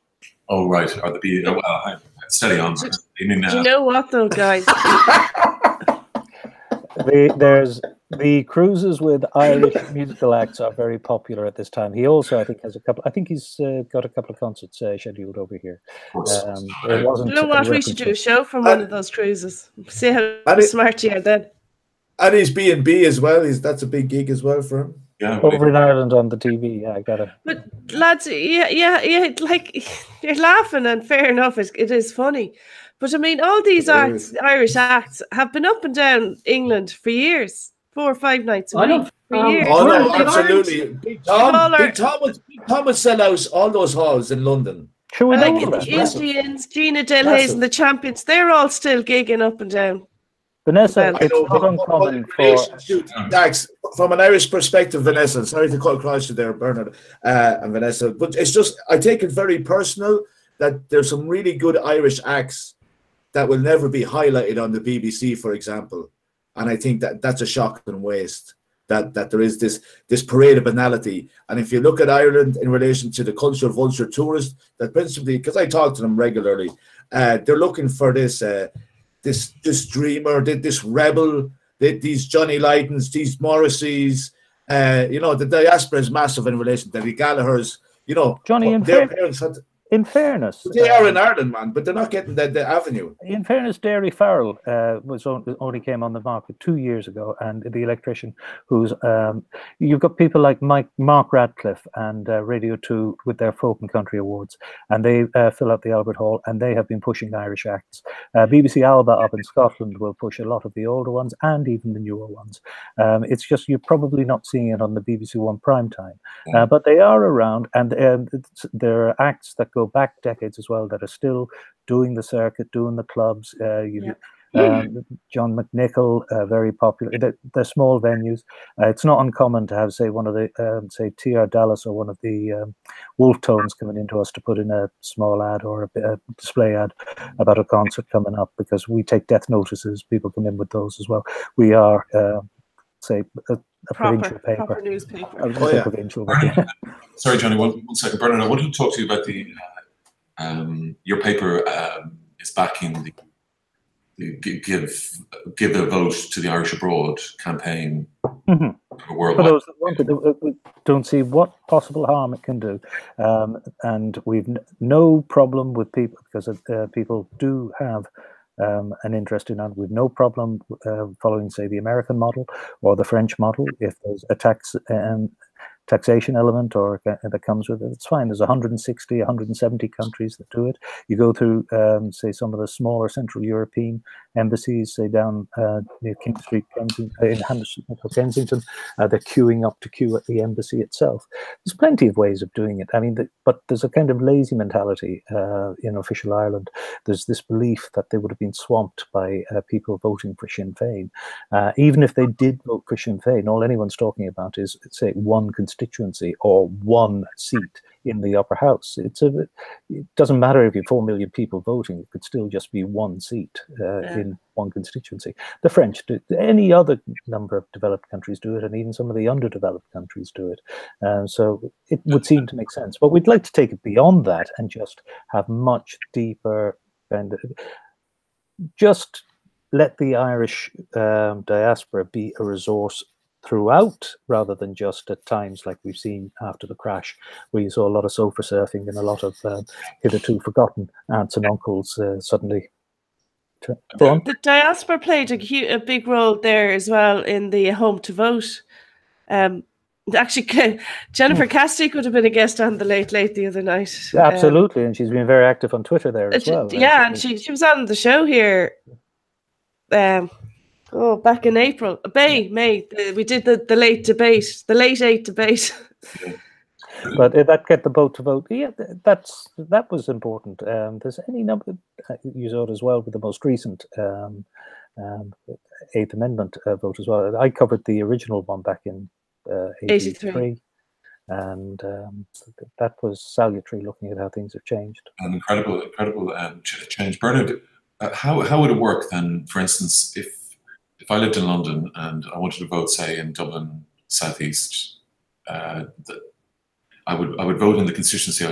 Oh, right. Or steady on. Do you know what, though, guys? There's the cruises with Irish musical acts are very popular at this time. He also, I think, has a couple. I think he's got a couple of concerts scheduled over here. It wasn't. You know what? We should do a show from one of those cruises. See how smart you are then. And he's B&B as well. That's a big gig as well for him. Yeah, over in Ireland on the TV. Yeah, I got it. But lads, yeah, like you're laughing, and fair enough, it is funny. But I mean, all these Irish acts have been up and down England for years, 4 or 5 nights a week for years. Oh no, absolutely. Big Tom would sell out all those halls in London. Sure, like the Indians, Gina Delhaze and the Champions, they're all still gigging up and down. Vanessa, it's not uncommon for... Dax, from an Irish perspective, Vanessa, sorry to cut across you there, Bernard and Vanessa, but it's just, I take it very personal that there's some really good Irish acts that will never be highlighted on the BBC, for example. And I think that that's a shocking waste, that there is this parade of banality. And if you look at Ireland in relation to the culture vulture tourist, that principally, because I talk to them regularly, they're looking for this dreamer, this rebel, these Johnny Lydons, these Morrisseys. The diaspora is massive in relation to the Gallaghers. Johnny and their parents had. in fairness, They are in Ireland, man, but they're not getting the avenue. In fairness, Dairy Farrell only came on the market 2 years ago, and the electrician who's you've got people like Mark Radcliffe and Radio 2 with their Folk and Country Awards, and they fill out the Albert Hall, and they have been pushing Irish acts. BBC Alba up in Scotland will push a lot of the older ones and even the newer ones. It's just you're probably not seeing it on the BBC One prime time, but they are around, and there are acts that go back decades as well that are still doing the circuit, doing the clubs. John McNichol, very popular. They're small venues. It's not uncommon to have, say, one of the, say, TR Dallas or one of the Wolf Tones coming into us to put in a small ad or a display ad about a concert coming up, because we take death notices. People come in with those as well. We are, say, a provincial paper. Proper newspaper. I was going to say provincial. Bernard, sorry, Johnny, one second. Bernard, I wanted to talk to you about the your paper is backing the give a vote to the Irish Abroad campaign. For those that want it, we don't see what possible harm it can do, and we've no problem with people, because people do have an interest in that. We've no problem following, say, the American model or the French model. If there's a taxation element or that comes with it, it's fine. There's 160, 170 countries that do it. You go through, say, some of the smaller Central European embassies, say down near King Street, in Kensington, they're queuing up to queue at the embassy itself. There's plenty of ways of doing it. I mean, but there's a kind of lazy mentality in official Ireland. There's this belief that they would have been swamped by people voting for Sinn Féin. Even if they did vote for Sinn Féin, all anyone's talking about is, say, one constituency or one seat in the upper house. It doesn't matter if you have 4 million people voting, it could still just be one seat in one constituency. The French do, any other number of developed countries do it, and even some of the underdeveloped countries do it. So it would seem to make sense. But we'd like to take it beyond that and just have much deeper, and just let the Irish diaspora be a resource throughout, rather than just at times like we've seen after the crash, where you saw a lot of sofa surfing and a lot of hitherto forgotten aunts and uncles suddenly. The diaspora played a big role there as well in the Home to Vote. Actually, Jennifer Castick would have been a guest on the Late Late the other night. Absolutely, and she's been very active on Twitter there as well. Yeah, and she was on the show here. Back in April, May. We did the late debate, the Late 8 debate. But that get the vote to vote, yeah, that was important. There's any number, you saw it as well with the most recent Eighth Amendment vote as well. I covered the original one back in 83. And that was salutary, looking at how things have changed. An incredible change. Bernard, how would it work then, for instance, if I lived in London and I wanted to vote, say, in Dublin Southeast, I would vote in the constituency I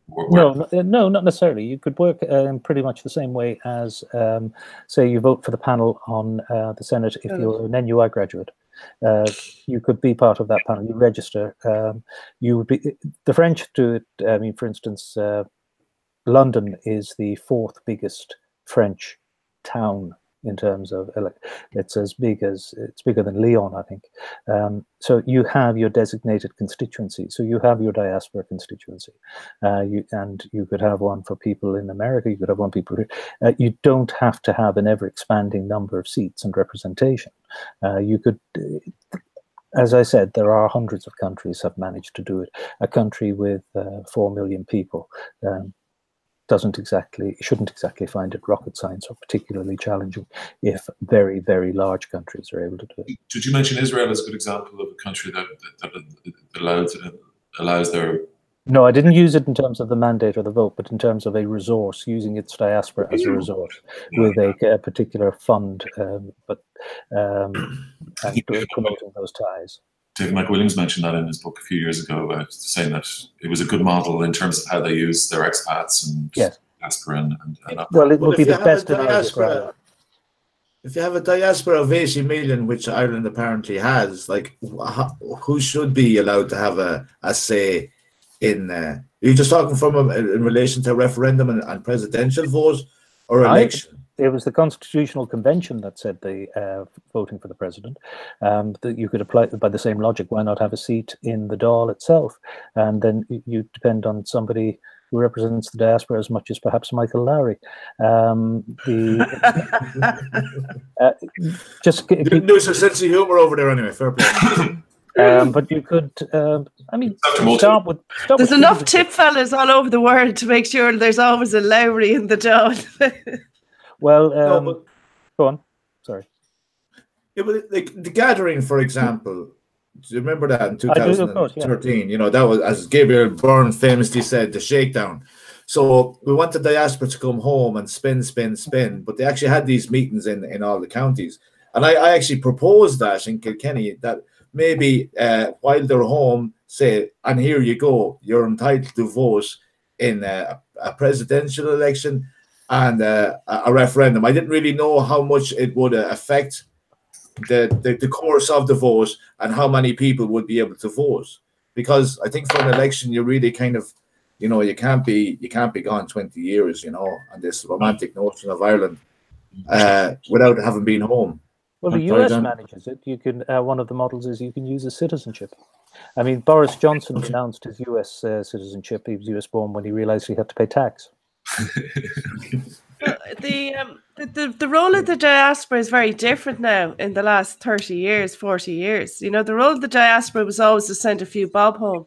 was. No, not necessarily. You could work in pretty much the same way as, say, you vote for the panel on the Senate if you're an NUI graduate. You could be part of that panel. You register. You would be. The French do it. I mean, for instance, London is the 4th biggest French town in terms of, it's bigger than Lyon, I think. So you have your designated constituency. So you have your diaspora constituency. And you could have one for people in America. You could have one people. You don't have to have an ever-expanding number of seats and representation. You could. As I said, there are hundreds of countries have managed to do it. A country with 4 million people shouldn't exactly find it rocket science or particularly challenging if very, very large countries are able to do it. Did you mention Israel as a good example of a country that allows their... No, I didn't use it in terms of the mandate or the vote, but in terms of a resource, using its diaspora as a resource with a particular fund, and promoting those ties. David McWilliams mentioned that in his book a few years ago, saying that it was a good model in terms of how they use their expats and diaspora. Well, it would be the best in if you have a diaspora of 80 million, which Ireland apparently has, like, who should be allowed to have a say in Are you just talking from in relation to referendum and presidential vote or election? It was the Constitutional Convention that said the voting for the president, that you could apply by the same logic. Why not have a seat in the Dáil itself? And then you depend on somebody who represents the diaspora as much as perhaps Michael Lowry. Just You didn't lose a sense of humour over there anyway, fair play. but you could, I mean, start with there's enough tip fellas all over the world to make sure there's always a Lowry in the Dáil. Well, No, go on. Sorry. Yeah, but the gathering, for example, do you remember that in 2013? of course, yeah. You know, that was, as Gabriel Byrne famously said, the shakedown. So we want the diaspora to come home and spin, but they actually had these meetings in all the counties. And I actually proposed that in Kilkenny, that maybe while they're home, say, and here you go, you're entitled to vote in a presidential election and a referendum. I didn't really know how much it would affect the course of the vote and how many people would be able to vote. Because I think for an election, you really kind of, you know, you can't be gone 20 years, you know, on this romantic notion of Ireland without having been home. Well, the US manages it. You can. One of the models is you can use a citizenship. I mean, Boris Johnson announced his US citizenship. He was US born when he realized he had to pay tax. The role of the diaspora is very different now in the last 30 years, 40 years. You know, the role of the diaspora was always to send a few bob home,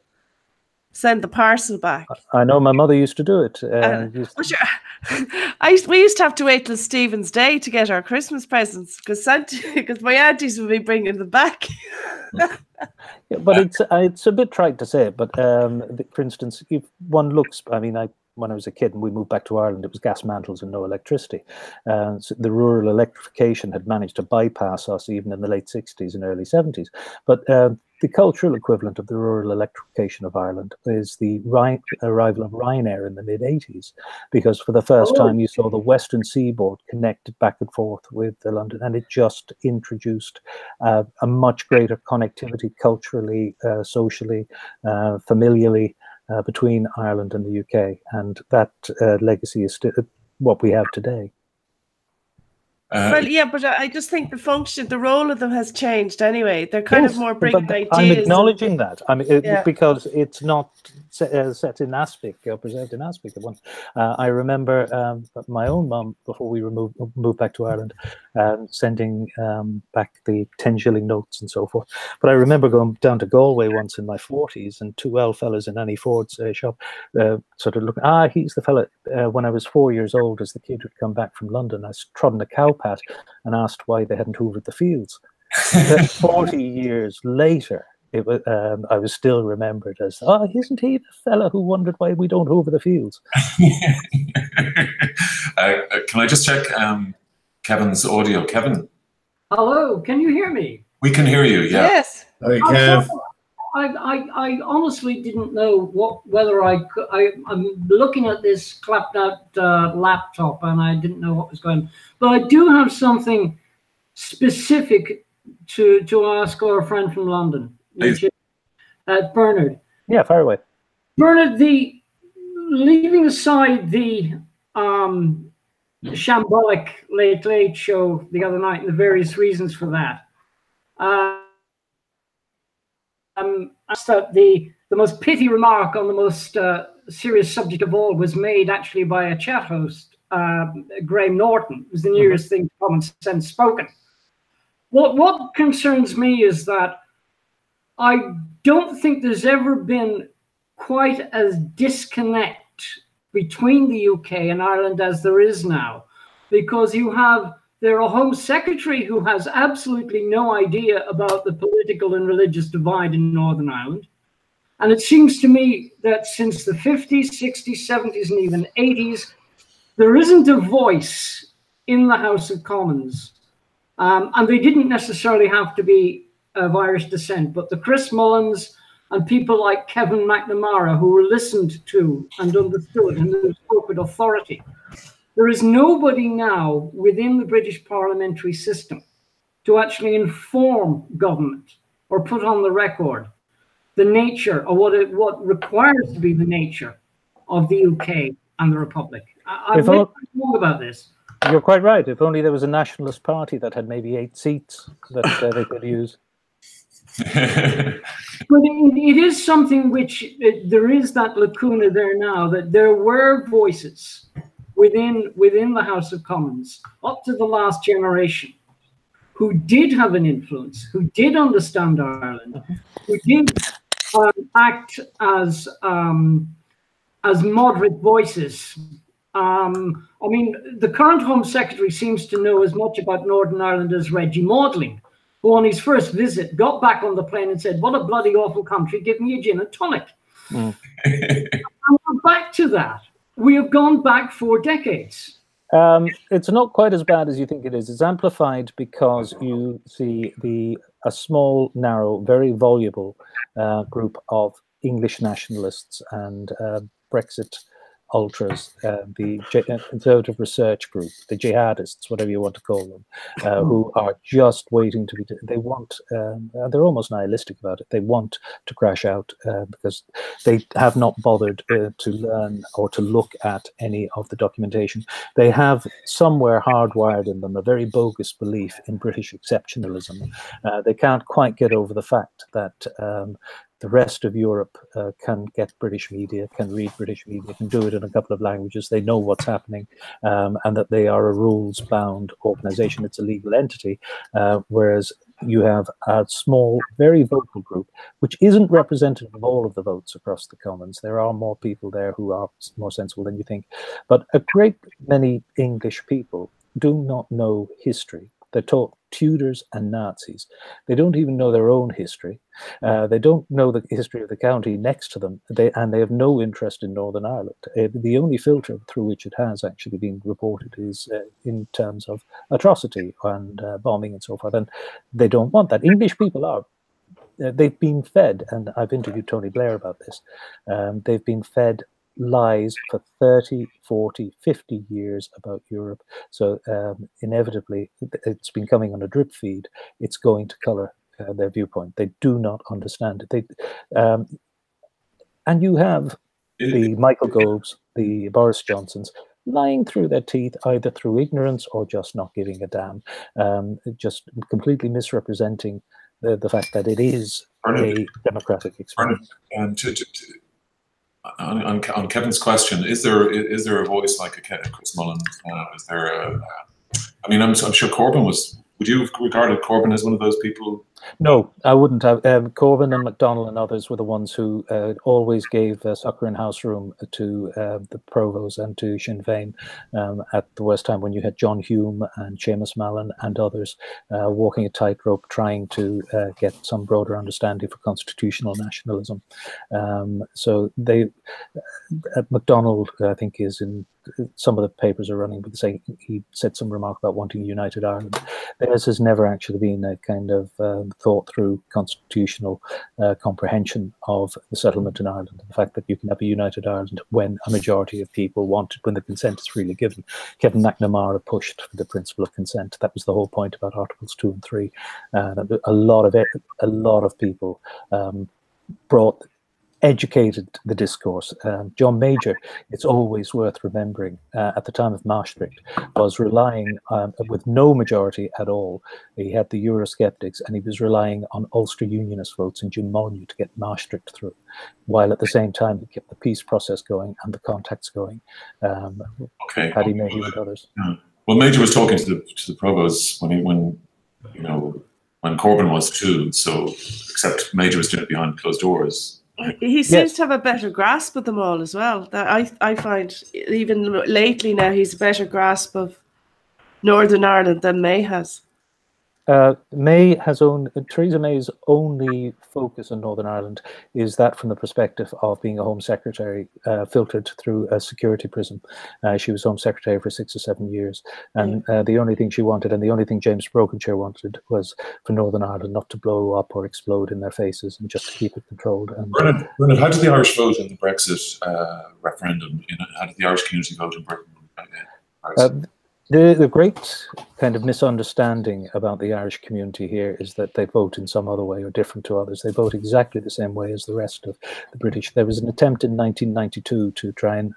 send the parcel back. I know my mother used to do it. We used to have to wait till Stephen's Day to get our Christmas presents because my aunties would be bringing them back. Yeah, but it's a bit trite to say, but for instance, if one looks, I mean, when I was a kid and we moved back to Ireland, it was gas mantles and no electricity. So the rural electrification had managed to bypass us even in the late 60s and early 70s. But the cultural equivalent of the rural electrification of Ireland is the arrival of Ryanair in the mid-80s, because for the first time you saw the western seaboard connected back and forth with London, and it just introduced a much greater connectivity culturally, socially, familially, between Ireland and the UK, and that legacy is still what we have today. Well, yeah, but I just think the role of them has changed anyway. They're kind of more bringing ideas. I'm acknowledging that. I mean, because it's not set in aspic or preserved in aspic. I remember my own mum, before we moved back to Ireland, sending back the 10-shilling notes and so forth. But I remember going down to Galway once in my 40s, and two old fellas in Annie Ford's shop sort of looking, he's the fella. When I was 4 years old, as the kid would come back from London, I trod in a cow pat and asked why they hadn't hoovered the fields. 40 years later, I was still remembered as, isn't he the fella who wondered why we don't hoover the fields? Can I just check Kevin's audio? Kevin? Hello, can you hear me? We can hear you, yeah. Yes. Hi, Kev. I honestly didn't know whether I'm looking at this clapped out laptop and I didn't know what was going on. But I do have something specific to ask our friend from London, which is Bernard. Yeah, fire away. Bernard, leaving aside the shambolic late show the other night and the various reasons for that, the most pithy remark on the most serious subject of all was made actually by a chat host, Graham Norton. It was the nearest thing to common sense spoken. What concerns me is that I don't think there's ever been quite as disconnect between the UK and Ireland as there is now, because there are a Home Secretary who has absolutely no idea about the political and religious divide in Northern Ireland. And it seems to me that since the 50s, 60s, 70s, and even 80s, there isn't a voice in the House of Commons. And they didn't necessarily have to be of Irish descent, but the Chris Mullins and people like Kevin McNamara, who were listened to and understood and who spoke with authority. There is nobody now within the British parliamentary system to actually inform government or put on the record the nature or what requires to be the nature of the UK and the Republic. I'm wrong about this. You're quite right. If only there was a nationalist party that had maybe 8 seats that they could use. But it is something which there is that lacuna there now, that there were voices within the House of Commons up to the last generation who did have an influence, who did understand Ireland, who did act as moderate voices. I mean, the current Home Secretary seems to know as much about Northern Ireland as Reggie Maudling, who on his first visit got back on the plane and said, "What a bloody awful country, give me a gin and tonic." And we're back to that. We have gone back 4 decades. It's not quite as bad as you think it is. It's amplified because you see a small, narrow, very voluble group of English nationalists and Brexit ultras, the conservative research group, the jihadists, whatever you want to call them, who are just waiting to be. They want. They're almost nihilistic about it. They want to crash out because they have not bothered to learn or to look at any of the documentation. They have somewhere hardwired in them a very bogus belief in British exceptionalism. They can't quite get over the fact that the rest of Europe can get British media, can read British media, can do it in a couple of languages. They know what's happening, and that they are a rules-bound organization. It's a legal entity, whereas you have a small, very vocal group, which isn't representative of all of the votes across the Commons. There are more people there who are more sensible than you think. But a great many English people do not know history. They're taught Tudors and Nazis. They don't even know their own history. They don't know the history of the county next to them, and they have no interest in Northern Ireland. The only filter through which it has actually been reported is in terms of atrocity and bombing and so forth, and they don't want that. English people are. They've been fed, and I've interviewed Tony Blair about this, they've been fed lies for 30, 40, 50 years about Europe. So inevitably, it's been coming on a drip feed. It's going to colour their viewpoint. They do not understand it. And you have the Michael Goves, the Boris Johnsons, lying through their teeth, either through ignorance or just not giving a damn, just completely misrepresenting the fact that it is a democratic experience. On Kevin's question, is there a voice like a Chris Mullen? Is there a? I mean, I'm sure Corbyn was. Would you have regarded Corbyn as one of those people? No, I wouldn't have. Corbyn and MacDonald and others were the ones who always gave succour in house room to the Provos and to Sinn Féin at the worst time, when you had John Hume and Seamus Mallon and others walking a tightrope trying to get some broader understanding for constitutional nationalism. So MacDonald, I think, is in some of the papers are running, but saying he said some remark about wanting a united Ireland. Theirs has never actually been a kind of thought through constitutional comprehension of the settlement in Ireland, and the fact that you can have a united Ireland when a majority of people want it, when the consent is freely given. Kevin McNamara pushed for the principle of consent. That was the whole point about Articles 2 and 3. A lot of people educated the discourse. John Major, it's always worth remembering, at the time of Maastricht, was relying with no majority at all. He had the Eurosceptics, and he was relying on Ulster Unionist votes in Jim Molyneux to get Maastricht through, while at the same time he kept the peace process going and the contacts going. Paddy Mayhew and others. Yeah. Well, Major was talking to the Provost when Corbyn was too. So, except Major was doing it behind closed doors. He seems to have a better grasp of them all as well. That I find even lately now he's a better grasp of Northern Ireland than May has. Theresa May's only focus on Northern Ireland is that from the perspective of being a Home Secretary, filtered through a security prism. She was Home Secretary for 6 or 7 years, and the only thing she wanted, and the only thing James Brokenshire wanted, was for Northern Ireland not to blow up or explode in their faces, and just to keep it controlled. And Bernard, how did the Irish vote in the Brexit referendum? How did the Irish community vote in Britain? The great kind of misunderstanding about the Irish community here is that they vote in some other way or different to others. They vote exactly the same way as the rest of the British. There was an attempt in 1992 to try and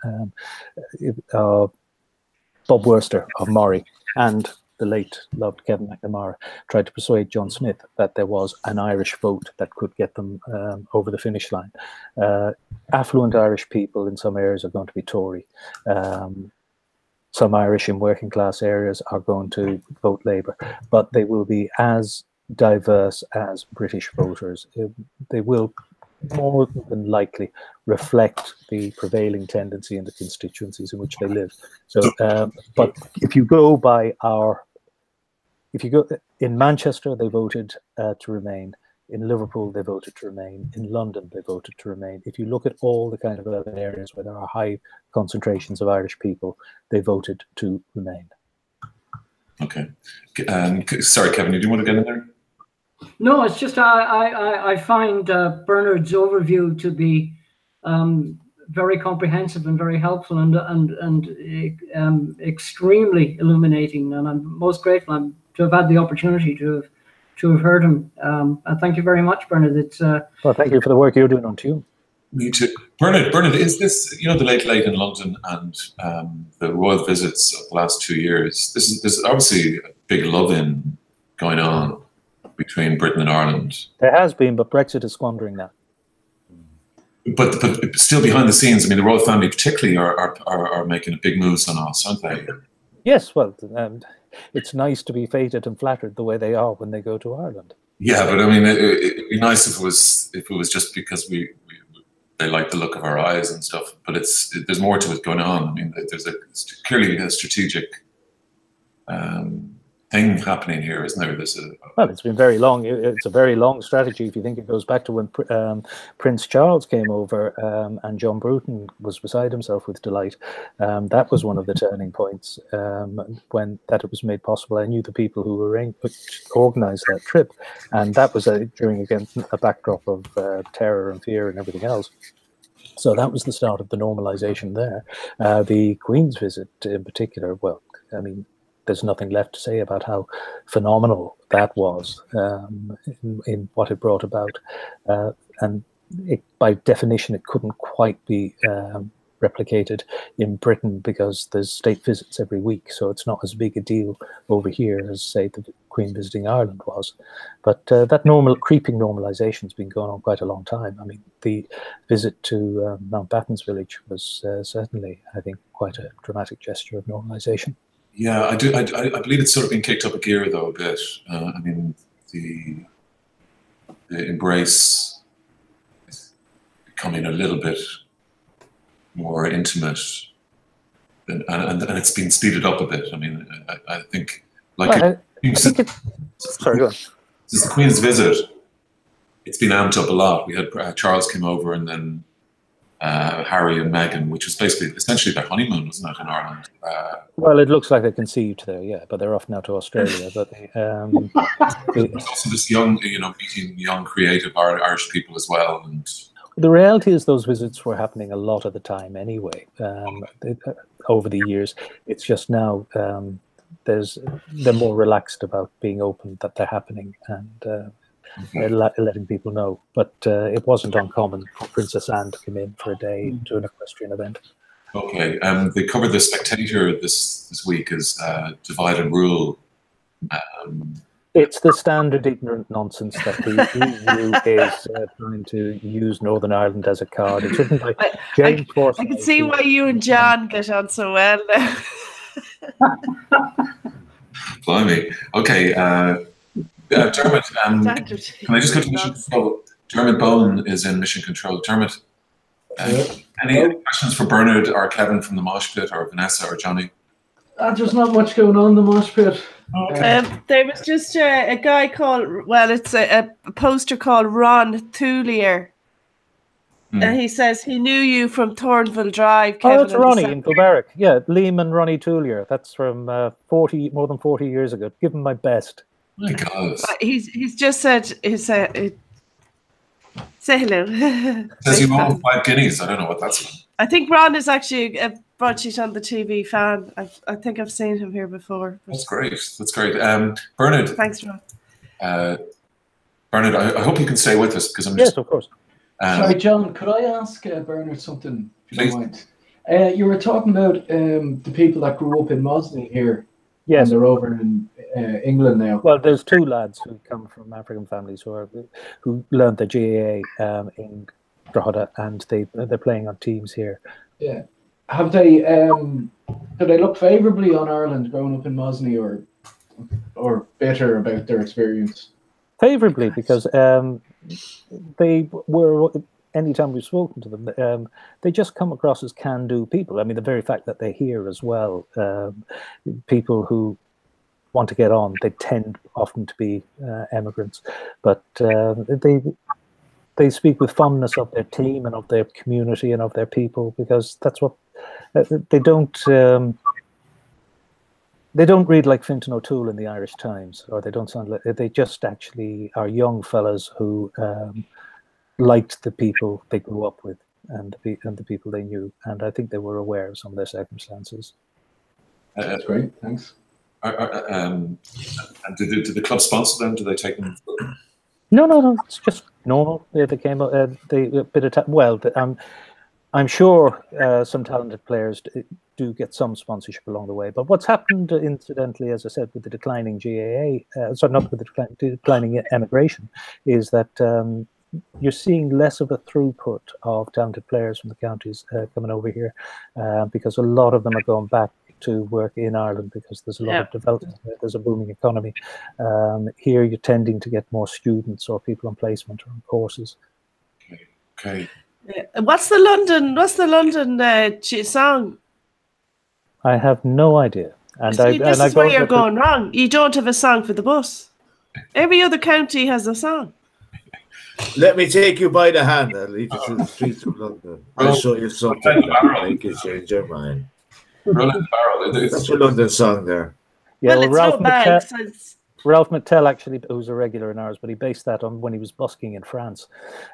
Bob Worcester of Moray and the late loved Kevin McNamara tried to persuade John Smith that there was an Irish vote that could get them over the finish line. Affluent Irish people in some areas are going to be Tory. Some Irish in working class areas are going to vote Labour, but they will be as diverse as British voters. They will more than likely reflect the prevailing tendency in the constituencies in which they live. So, but if you go in Manchester, they voted to remain. In Liverpool, they voted to remain. In London, they voted to remain. If you look at all the kind of urban areas where there are high concentrations of Irish people, they voted to remain. Okay. Sorry, Kevin, did you want to get in there? No, it's just I find Bernard's overview to be very comprehensive and very helpful and extremely illuminating, and I'm most grateful to have had the opportunity to have heard him. Thank you very much, Bernard. It's well, thank you for the work you're doing on Tune. Me too. Bernard, is this, the Late Late in London and the royal visits of the last 2 years, there's obviously a big love-in going on between Britain and Ireland. There has been, but Brexit is squandering that. But still behind the scenes, I mean, the royal family particularly are making big moves on us, aren't they? Yes, well, it's nice to be feted and flattered the way they are when they go to Ireland. Yeah, but I mean, it'd be nice if it was just because they like the look of our eyes and stuff. But there's more to it going on. I mean, there's clearly a strategic thing happening here, isn't there? Well, it's been very long. It's a very long strategy. If you think it goes back to when Prince Charles came over and John Bruton was beside himself with delight. That was one of the turning points when it was made possible. I knew the people who organised that trip, and that was during against a backdrop of terror and fear and everything else. So that was the start of the normalisation there. The Queen's visit in particular, well, I mean, there's nothing left to say about how phenomenal that was in what it brought about. And by definition, it couldn't quite be replicated in Britain because there's state visits every week. So it's not as big a deal over here as, say, the Queen visiting Ireland was. But that creeping normalisation has been going on quite a long time. I mean, the visit to Mountbatten's village was certainly, I think, quite a dramatic gesture of normalisation. Yeah, I do. I believe it's sort of been kicked up a gear though a bit. I mean, the embrace is becoming a little bit more intimate, and it's been speeded up a bit. I mean, I think like sorry, go on. Since the Queen's visit, it's been amped up a lot. We had Charles came over, and then Harry and Meghan, which was essentially their honeymoon, wasn't it, in Ireland? Well, it looks like they conceived there, yeah, but they're off now to Australia. But there's also this young, meeting young, creative Irish people as well. And the reality is, those visits were happening a lot of the time anyway. Over the years, it's just now they're more relaxed about being open that they're happening and. Letting people know, but it wasn't uncommon for Princess Anne to come in for a day to an equestrian event. Okay, they covered the Spectator this week as divide and rule. It's the standard ignorant nonsense that the EU is trying to use Northern Ireland as a card. It's written by James Forsyth. I can see why you and John get on so well now. Blimey. Okay. Dermot, can I just go to Mission Control? Dermot Bowen is in Mission Control. Dermot, any questions for Bernard or Kevin from the Mosh Pit, or Vanessa or Johnny? There's not much going on in the Mosh Pit. Okay. There was just a guy called, well, it's a poster called Ron Thulier. He says he knew you from Thornville Drive, Kevin. Oh, that's Ronnie in Kilbarrack. Yeah, Liam and Ronnie Thulier. That's from more than 40 years ago. Give him my best. My God. He's just said, say hello. Says you own 5 guineas. I don't know what that's I think Ron is actually a Broadsheet on the TV fan. I think I've seen him here before. That's great. That's great. Bernard. Thanks, Ron. Bernard, I hope you can stay with us because I'm Yes, of course. Sorry, John, could I ask Bernard something, if you Please. don't mind? You were talking about the people that grew up in Mosney here. Yes. And they're over in England now. Well, there's two lads who come from African families who learned the GAA in Drogheda, and they're playing on teams here. Yeah. Have they? Do they look favourably on Ireland growing up in Mosney, or bitter about their experience? Favourably, because they were. Anytime we've spoken to them, they just come across as can-do people. I mean, the very fact that they're here as well, people who want to get on, they tend often to be emigrants, but they speak with fondness of their team and of their community and of their people, because that's what they don't read like Fintan O'Toole in the Irish Times, or they don't sound like, they just actually are young fellas who liked the people they grew up with and the people they knew, and I think they were aware of some of their circumstances. That's great, thanks. And did the club sponsor them? Do they take them? No. It's just normal. They came up. They a bit of time. Well, I'm sure some talented players do get some sponsorship along the way. But what's happened, incidentally, as I said, with the declining GAA, sorry, not with the declining emigration, is that you're seeing less of a throughput of talented players from the counties coming over here, because a lot of them are going back to work in Ireland because there's a lot of development there. There's a booming economy. Here you're tending to get more students or people on placement or on courses. Okay. What's the London song? I have no idea. And this is where you're going wrong. You don't have a song for the bus. Every other county has a song. Let me take you by the hand. I'll lead you through the streets of London. I'll show you something that make you change your mind. That's your London song there. Yeah, well, Ralph McTell, actually, who's a regular in ours, but he based that on when he was busking in France.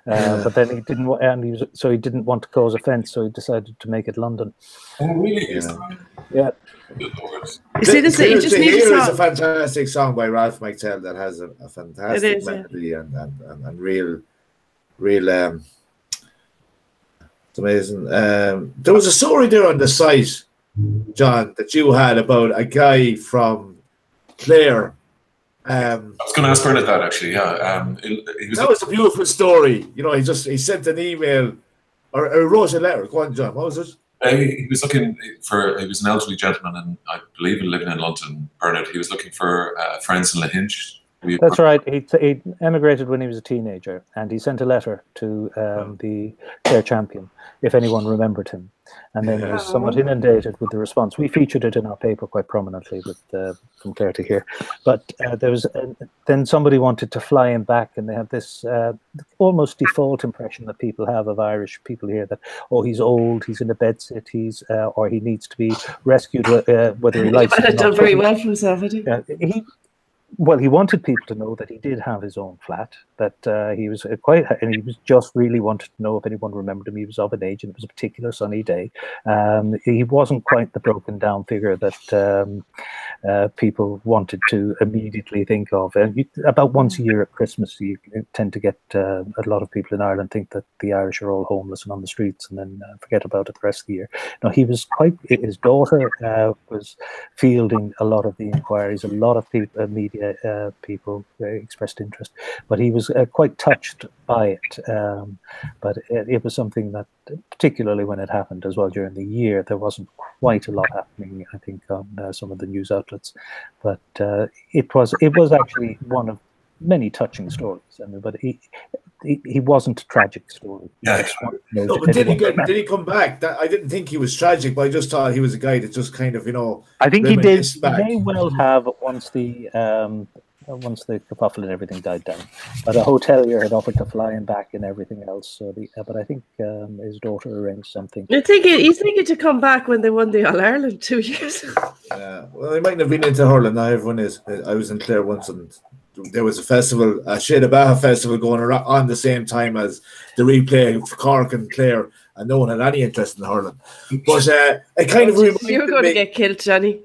But then he didn't, and he didn't want to cause offence, so he decided to make it London. Oh, really? Yeah. You see, this you just need Here is a fantastic song by Ralph McTell that has a fantastic melody and real. It's amazing. There was a story there on the site, John, that you had about a guy from Clare. I was going to ask Bernard that actually. Yeah, that was a beautiful story. You know, he sent an email or wrote a letter. Go on, John. What was it? He was looking for. He was an elderly gentleman, and I believe living in London. Bernard. He was looking for friends in Lahinch. That's right. He emigrated when he was a teenager, and he sent a letter to the Clare champion, if anyone remembered him. And then he was somewhat inundated with the response. We featured it in our paper quite prominently with From Clare to Here. But then somebody wanted to fly him back, and they have this almost default impression that people have of Irish people here that, oh, he's old, he's in a bedsit, or he needs to be rescued, whether he likes it or not. He might have done very well for himself, had he? Well, he wanted people to know that he did have his own flat, that he was and he was just really wanted to know if anyone remembered him. He was of an age, and it was a particular sunny day. He wasn't quite the broken down figure that people wanted to immediately think of. And about once a year at Christmas, you tend to get a lot of people in Ireland think that the Irish are all homeless and on the streets, and then forget about it the rest of the year. No, he was his daughter was fielding a lot of the inquiries. A lot of people, media people expressed interest, but he was quite touched by it. But it was something that, particularly when it happened as well during the year, there wasn't quite a lot happening, I think, on some of the news outlets. But it was actually one of many touching stories. I mean, but he wasn't a tragic story. Yeah. No, but did he come back? I didn't think he was tragic, but I just thought he was a guy that just kind of, I think he did. He may well have once the kerfuffle and everything died down. But a hotelier had offered to fly him back and everything else. So but I think his daughter arranged something. He's thinking to come back when they won the All Ireland 2 years ago. Yeah, well, he mightn't have been into hurling. Now everyone is. I was in Clare once, and there was a festival, a Shea Baha festival going around on the same time as the replay of Cork and Clare, and no one had any interest in hurling. But it kind of reminded You're going to get killed, Johnny.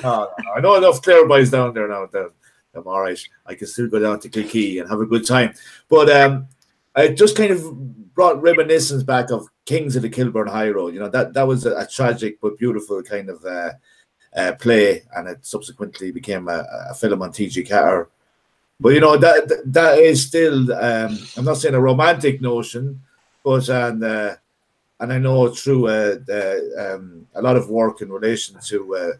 No, I know enough Clare boys down there now. I'm all right. I can still go down to Kilkee and have a good time. But it just kind of brought reminiscence back of Kings of the Kilburn High Road. You know, that was a tragic but beautiful kind of play, and it subsequently became a film on T.G. Carter. But you know, that is still I'm not saying a romantic notion, but and I know through a lot of work in relation to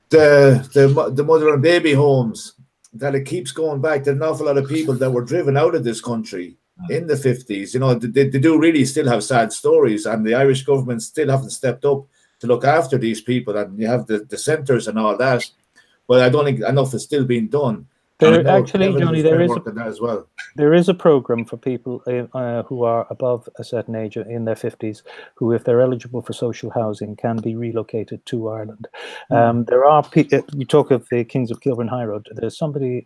the mother and baby homes, that it keeps going back. There's an awful lot of people that were driven out of this country in the 50s. You know, they do really still have sad stories, and the Irish government still haven't stepped up to look after these people. And you have the centres and all that, but I don't think enough is still being done. There actually, Johnny, well. There is a program for people who are above a certain age, in their 50s, who, if they're eligible for social housing, can be relocated to Ireland. There are you talk of the Kings of Kilburn High Road. There's somebody.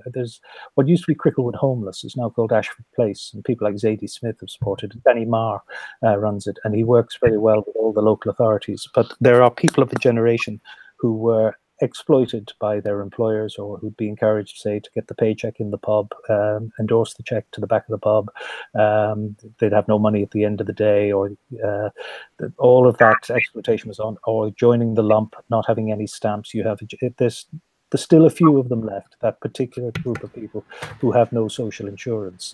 There's what used to be Cricklewood Homeless is now called Ashford Place, and people like Zadie Smith have supported it. Danny Marr runs it, and he works very well with all the local authorities. But there are people of a generation who were exploited by their employers, or who'd be encouraged, say, to get the paycheck in the pub, endorse the check to the back of the pub. They'd have no money at the end of the day, or all of that exploitation was on, or joining the lump, not having any stamps. You have there's still a few of them left, that particular group of people who have no social insurance,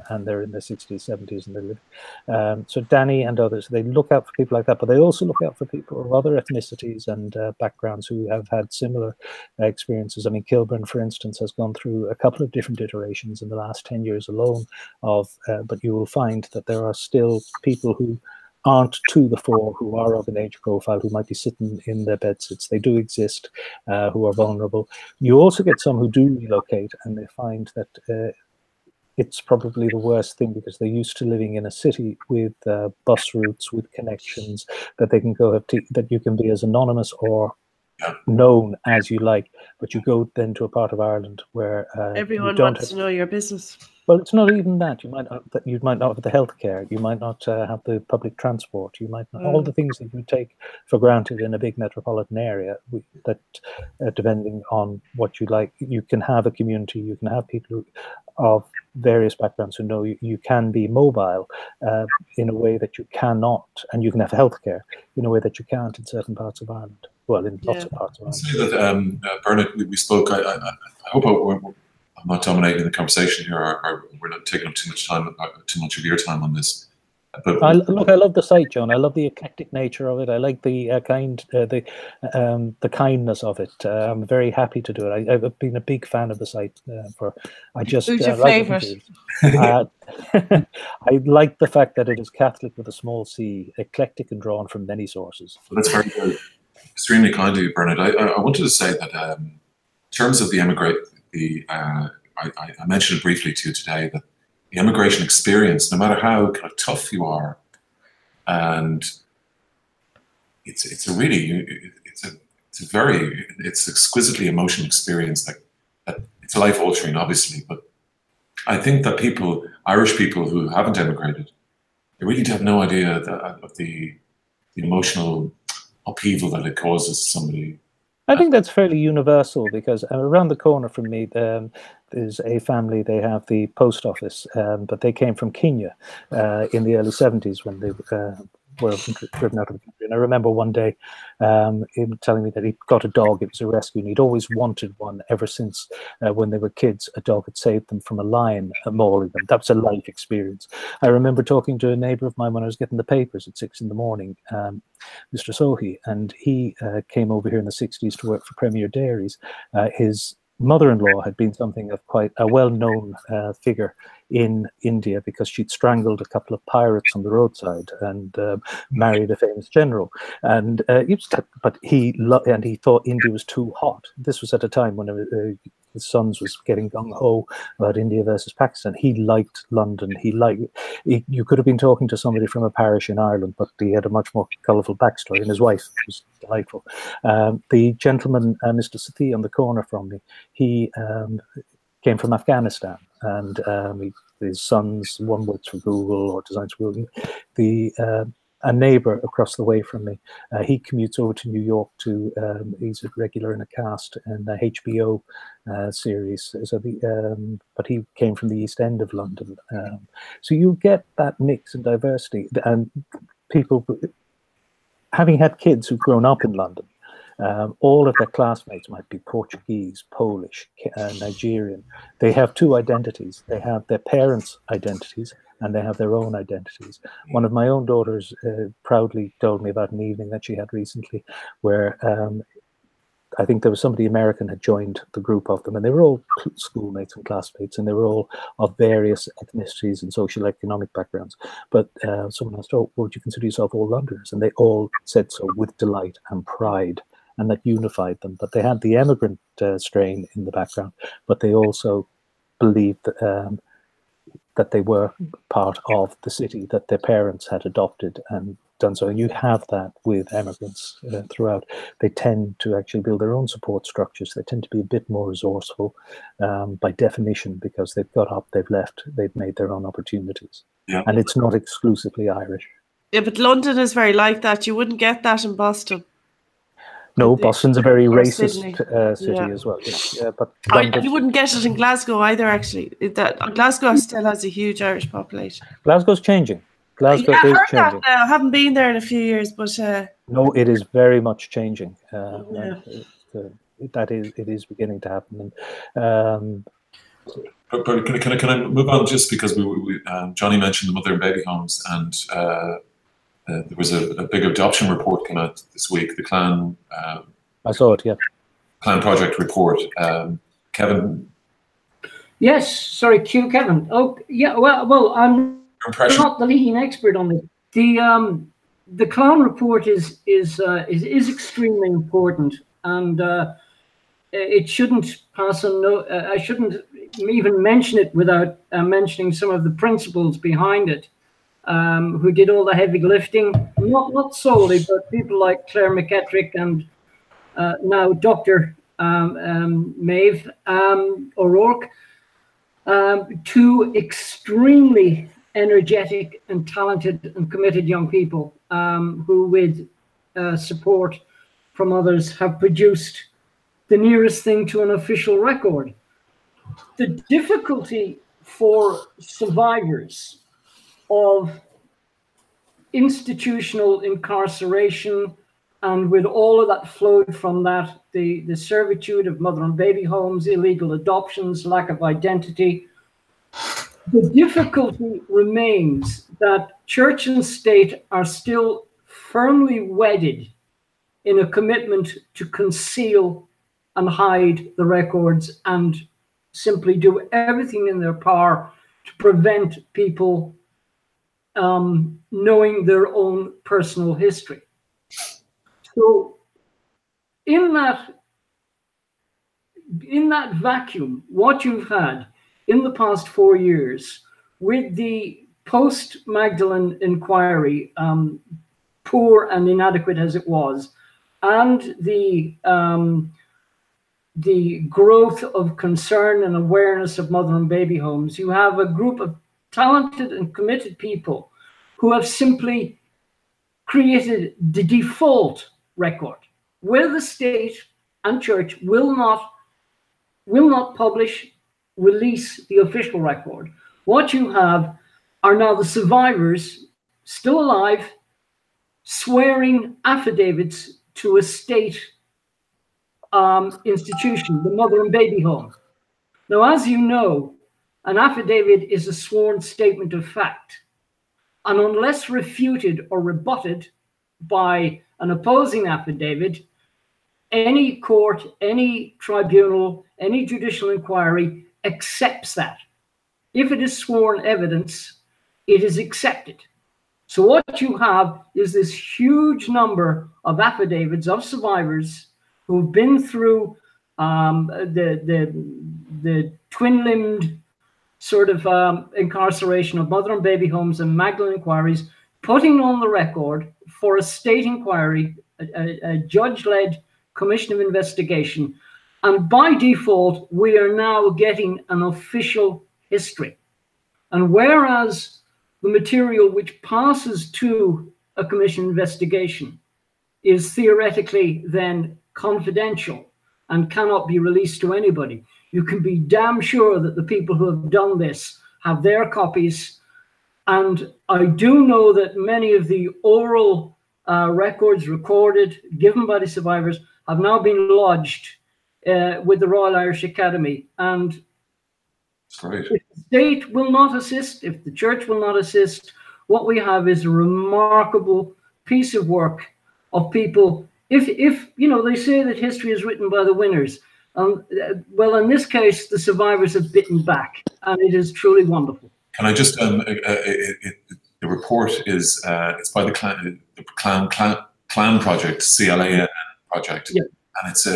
and they're in their 60s, 70s, and they're living. So Danny and others, they look out for people like that, but they also look out for people of other ethnicities and backgrounds who have had similar experiences. I mean, Kilburn, for instance, has gone through a couple of different iterations in the last 10 years alone but you will find that there are still people who aren't to the fore, who are of an age profile, who might be sitting in their bedsits. They do exist, who are vulnerable. You also get some who do relocate, and they find that it's probably the worst thing, because they're used to living in a city with bus routes, with connections, that they can go that you can be as anonymous or known as you like, but you go then to a part of Ireland where everyone wants to know your business. Well, it's not even that. You might not have the healthcare. You might not have the public transport. You might not all the things that you take for granted in a big metropolitan area. That depending on what you like, you can have a community. You can have people of various backgrounds who know you can be mobile in a way that you cannot, and you can have healthcare in a way that you can't in certain parts of Ireland. Well, in lots of parts of Ireland. Bernard, we spoke. I hope I'm not dominating the conversation here, or we're not taking up too much time, too much of your time on this. But I love the site, John. I love the eclectic nature of it. I like the kindness of it. I'm very happy to do it. I've been a big fan of the site. Who's your favourite? I like the fact that it is Catholic with a small c, eclectic and drawn from many sources. Well, that's very good. Extremely kind of you, Bernard. I wanted to say that in terms of the I mentioned it briefly to you today, that the immigration experience, no matter how kind of tough you are, and it's exquisitely emotional experience that it's life altering, obviously. But I think that Irish people who haven't emigrated, they really have no idea of the emotional upheaval that it causes somebody. I think that's fairly universal, because around the corner from me there's a family. They have the post office, but they came from Kenya in the early 70s when they were driven out of the country. And I remember one day him telling me that he got a dog. It was a rescue, and he'd always wanted one ever since when they were kids. A dog had saved them from a lion mauling them. That was a life experience. I remember talking to a neighbour of mine when I was getting the papers at 6 in the morning, Mr. Sohi, and he came over here in the 60s to work for Premier Dairies. His mother-in-law had been something of quite a well-known figure in India, because she'd strangled a couple of pirates on the roadside and married a famous general. And he thought India was too hot. This was at a time when his sons was getting gung-ho about India versus Pakistan. He liked London. You could have been talking to somebody from a parish in Ireland, but he had a much more colourful backstory, and his wife was delightful. The gentleman, Mr. Sathi, on the corner from me, he came from Afghanistan, and he his sons, one works for Google or designs for Google. A neighbor across the way from me, he commutes over to New York to, he's a regular in a cast in the HBO series. So but he came from the East End of London. So you get that mix and diversity, and people, having had kids who've grown up in London, all of their classmates might be Portuguese, Polish, Nigerian. They have two identities. They have their parents' identities and they have their own identities. One of my own daughters proudly told me about an evening that she had recently where I think there was somebody American had joined the group of them, and they were all schoolmates and classmates, and they were all of various ethnicities and social economic backgrounds. But someone asked, "Oh, would you consider yourself all Londoners?" And they all said so with delight and pride, and that unified them. But they had the emigrant strain in the background, but they also believed that, that they were part of the city that their parents had adopted and done so. And you have that with immigrants throughout. They tend to actually build their own support structures. They tend to be a bit more resourceful by definition, because they've got up, they've left, they've made their own opportunities. Yeah. And it's not exclusively Irish. Yeah, but London is very like that. You wouldn't get that in Boston. No, Boston's a very racist city as well. Yeah, but you wouldn't get it in Glasgow either, actually. Glasgow still has a huge Irish population. Glasgow's changing. Glasgow is changing. That I haven't been there in a few years, but no, it is very much changing. It is beginning to happen. But can I move on, just because we Johnny mentioned the mother and baby homes, and there was a big adoption report came out this week, the Clan. I saw it, yeah. Clan Project report. Kevin. Yes, sorry, Kevin. Oh, yeah. Well, I'm not the leading expert on this. The Clan report is extremely important, and it shouldn't pass on. I shouldn't even mention it without mentioning some of the principles behind it. Who did all the heavy lifting, not solely, but people like Claire McEtrick and now Dr. Maeve O'Rourke, two extremely energetic and talented and committed young people who, with support from others, have produced the nearest thing to an official record. The difficulty for survivors of institutional incarceration, and with all of that flowed from that, the servitude of mother and baby homes, illegal adoptions, lack of identity, the difficulty remains that church and state are still firmly wedded in a commitment to conceal and hide the records and simply do everything in their power to prevent people knowing their own personal history. So in that vacuum, what you've had in the past 4 years with the post-Magdalene inquiry, poor and inadequate as it was, and the growth of concern and awareness of mother and baby homes, you have a group of talented and committed people who have simply created the default record, where the state and church will not release the official record. What you have are now the survivors, still alive, swearing affidavits to a state institution, the mother and baby home. Now, as you know, an affidavit is a sworn statement of fact. And unless refuted or rebutted by an opposing affidavit, any court, any tribunal, any judicial inquiry accepts that. If it is sworn evidence, it is accepted. So what you have is this huge number of affidavits of survivors who've been through the twin-limbed sort of incarceration of mother and baby homes and Magdalene inquiries, putting on the record for a state inquiry, a judge-led commission of investigation. And by default, we are now getting an official history. And whereas the material which passes to a commission investigation is theoretically then confidential and cannot be released to anybody, you can be damn sure that the people who have done this have their copies. And I do know that many of the oral records recorded, given by the survivors, have now been lodged with the Royal Irish Academy. And Great. if the state will not assist, if the church will not assist, what we have is a remarkable piece of work of people. If you know, they say that history is written by the winners. Well, in this case, the survivors have bitten back, and it is truly wonderful. Can I just the report is it's by the Clan Project, CLAN Project, yeah. And it's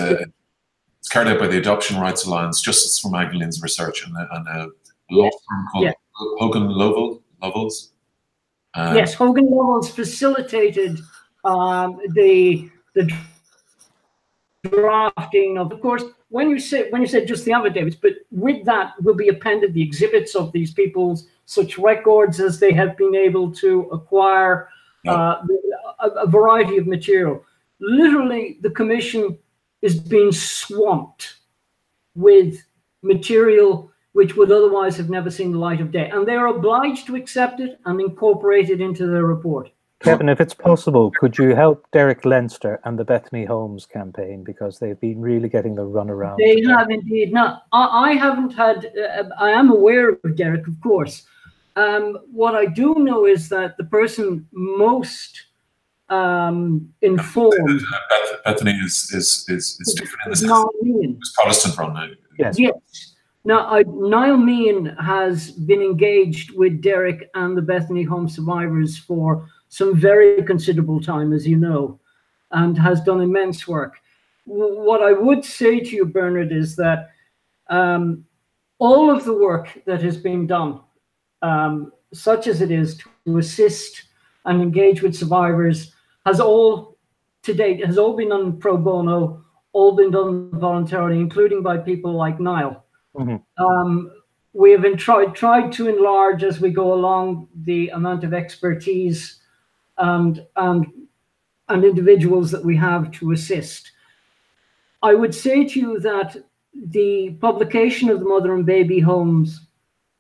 carried out by the Adoption Rights Alliance, Justice for Magdalene's Research, and a law firm called Hogan Lovells. Yes, Hogan Lovells facilitated the drafting of course, when you said just the affidavits, but with that will be appended the exhibits of these people's such records as they have been able to acquire, a variety of material. Literally, the commission is being swamped with material which would otherwise have never seen the light of day, and they are obliged to accept it and incorporate it into their report. Kevin, if it's possible, could you help Derek Leinster and the Bethany Homes campaign, because they've been really getting the runaround? They have indeed. Now, I haven't had, I am aware of Derek, of course. What I do know is that the person most informed... Bethany is different in the sense it's Protestant run now. Yes. Yes. Now, Niall Meehan has been engaged with Derek and the Bethany Home survivors for some very considerable time, as you know, and has done immense work. What I would say to you, Bernard, is that all of the work that has been done, such as it is to assist and engage with survivors, has all, to date, has all been done pro bono, all been done voluntarily, including by people like Niall. Mm-hmm. We have been tried to enlarge as we go along the amount of expertise and individuals that we have to assist. I would say to you that the publication of the Mother and Baby Homes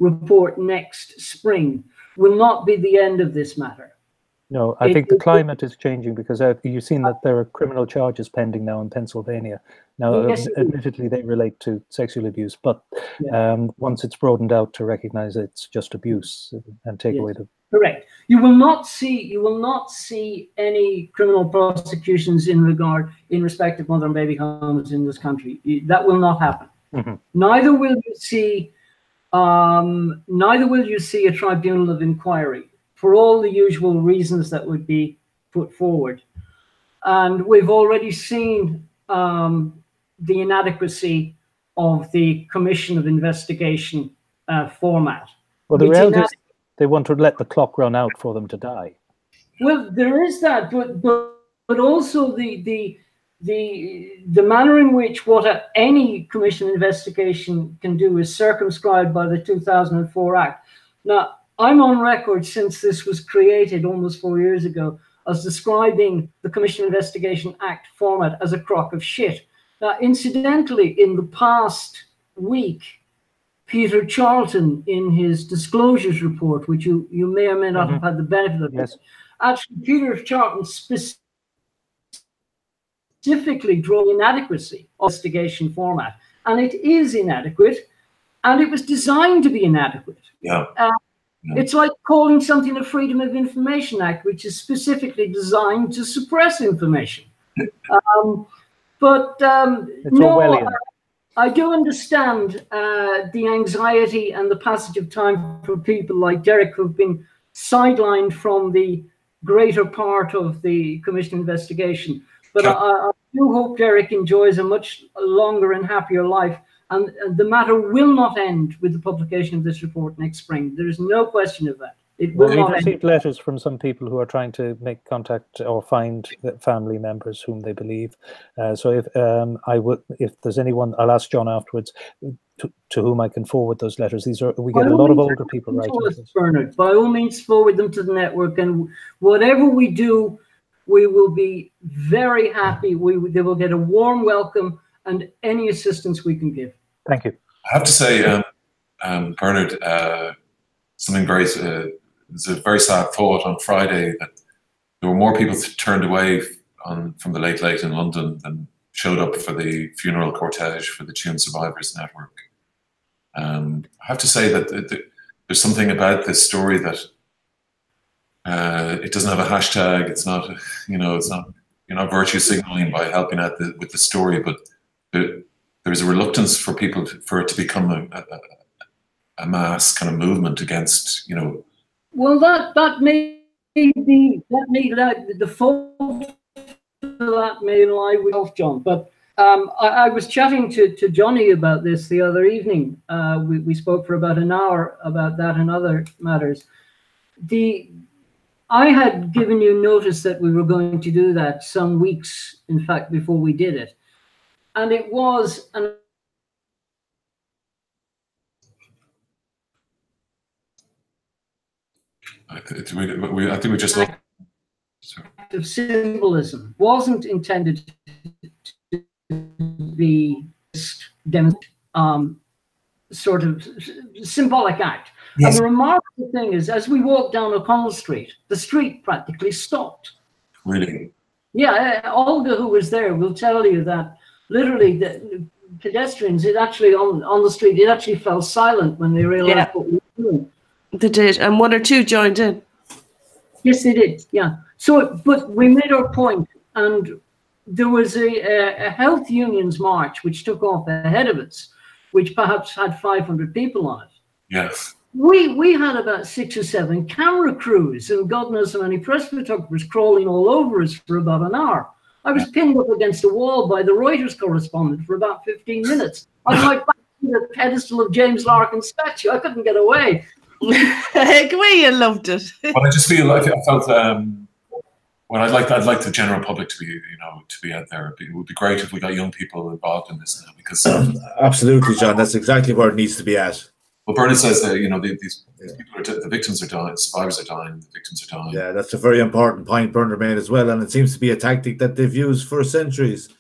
report next spring will not be the end of this matter. No, I think the climate is changing, because you've seen that there are criminal charges pending now in Pennsylvania. Now, yes, admittedly, they relate to sexual abuse, but once it's broadened out to recognize it's just abuse and take away the... Correct. You will not see any criminal prosecutions in respect of mother and baby homes in this country. That will not happen. Mm-hmm. Neither will you see a tribunal of inquiry, for all the usual reasons that would be put forward. And we've already seen the inadequacy of the Commission of Investigation format. Well, the reality is they want to let the clock run out for them to die. Well, there is that, but also the manner in which what any commission investigation can do is circumscribed by the 2004 Act. Now, I'm on record since this was created almost 4 years ago as describing the Commission Investigation Act format as a crock of shit. Now, incidentally, in the past week, Peter Charlton, in his Disclosures report, which you may or may not have had the benefit of, actually Peter Charlton specifically drew inadequacy of investigation format. And it is inadequate, and it was designed to be inadequate. It's like calling something a Freedom of Information Act, which is specifically designed to suppress information. I do understand the anxiety and the passage of time for people like Derek, who've been sidelined from the greater part of the commission investigation. But I do hope Derek enjoys a much longer and happier life. And the matter will not end with the publication of this report next spring. There is no question of that. It will We've not end. received letters from some people who are trying to make contact or find family members whom they believe. So if there's anyone, I'll ask John afterwards to whom I can forward those letters. We get a lot of older people writing to us, to us. Bernard. By all means, forward them to the network, and whatever we do, we will be very happy. They will get a warm welcome and any assistance we can give. Thank you. I have to say, Bernard, something very, it's a very sad thought on Friday that there were more people turned away from the Late Late in London than showed up for the funeral cortege for the Tune Survivors Network. I have to say that there's something about this story that it doesn't have a hashtag. It's not, it's not, you're not virtue signaling by helping out with the story, but there's a reluctance for people for it to become a mass kind of movement against, Well, that may be the fault that may lie with John, but I was chatting to Johnny about this the other evening. We spoke for about an hour about that and other matters. I had given you notice that we were going to do that some weeks, in fact, before we did it. And it was an I think we just act of symbolism. Wasn't intended to be sort of symbolic act. Yes. And the remarkable thing is, as we walked down O'Connell Street, the street practically stopped. Really? Yeah, Olga, who was there, will tell you that literally the pedestrians, it actually on the street, it actually fell silent when they realized what we were doing. They did, and one or two joined in. Yes, they did. Yeah. So, but we made our point, and there was a health unions march which took off ahead of us, which perhaps had 500 people on it. Yes. We had about 6 or 7 camera crews, and God knows how many press photographers crawling all over us for about an hour. I was pinned up against a wall by the Reuters correspondent for about 15 minutes. I was like back to the pedestal of James Larkin's statue. I couldn't get away. The way you loved it. But I just feel like I felt well, I'd like the general public to be out there. It would be great if we got young people involved in this now, because absolutely, John, that's exactly where it needs to be at. Well, Bernard says that these people the victims are dying, survivors are dying, the victims are dying. Yeah, that's a very important point Bernard made as well, and it seems to be a tactic that they've used for centuries.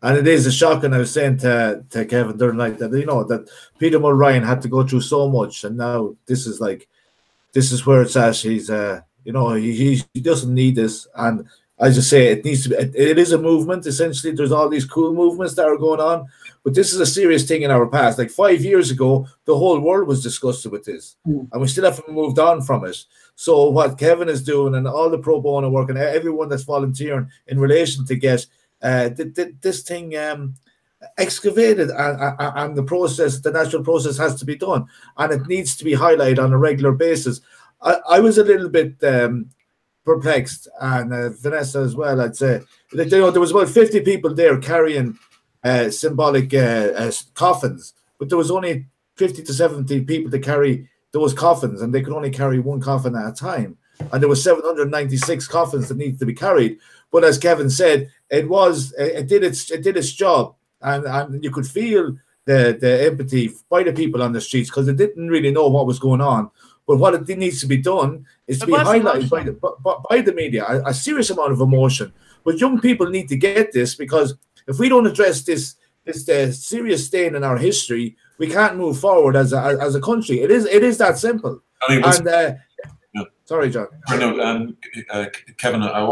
And it is a shock, and I was saying to Kevin during the night that that Peter Mulryan had to go through so much, and now this is where it's at. He's he doesn't need this, and I just say it needs to be. It is a movement essentially. There's all these cool movements that are going on, but this is a serious thing in our past. Like 5 years ago, the whole world was disgusted with this, and we still haven't moved on from it. So what Kevin is doing, and all the pro bono work, and everyone that's volunteering in relation to get this thing excavated, and the natural process has to be done, and it needs to be highlighted on a regular basis. I was a little bit perplexed, and Vanessa as well. I'd say there was about 50 people there carrying symbolic coffins, but there was only 50 to 70 people to carry those coffins, and they could only carry one coffin at a time. And there were 796 coffins that needed to be carried. But as Kevin said, it did its job, and you could feel the empathy by the people on the streets, because they didn't really know what was going on. But what it needs to be done is to be highlighted by the media, a serious amount of emotion. But young people need to get this, because if we don't address this serious stain in our history, we can't move forward as a country. It is that simple. Sorry, John. No, Kevin, I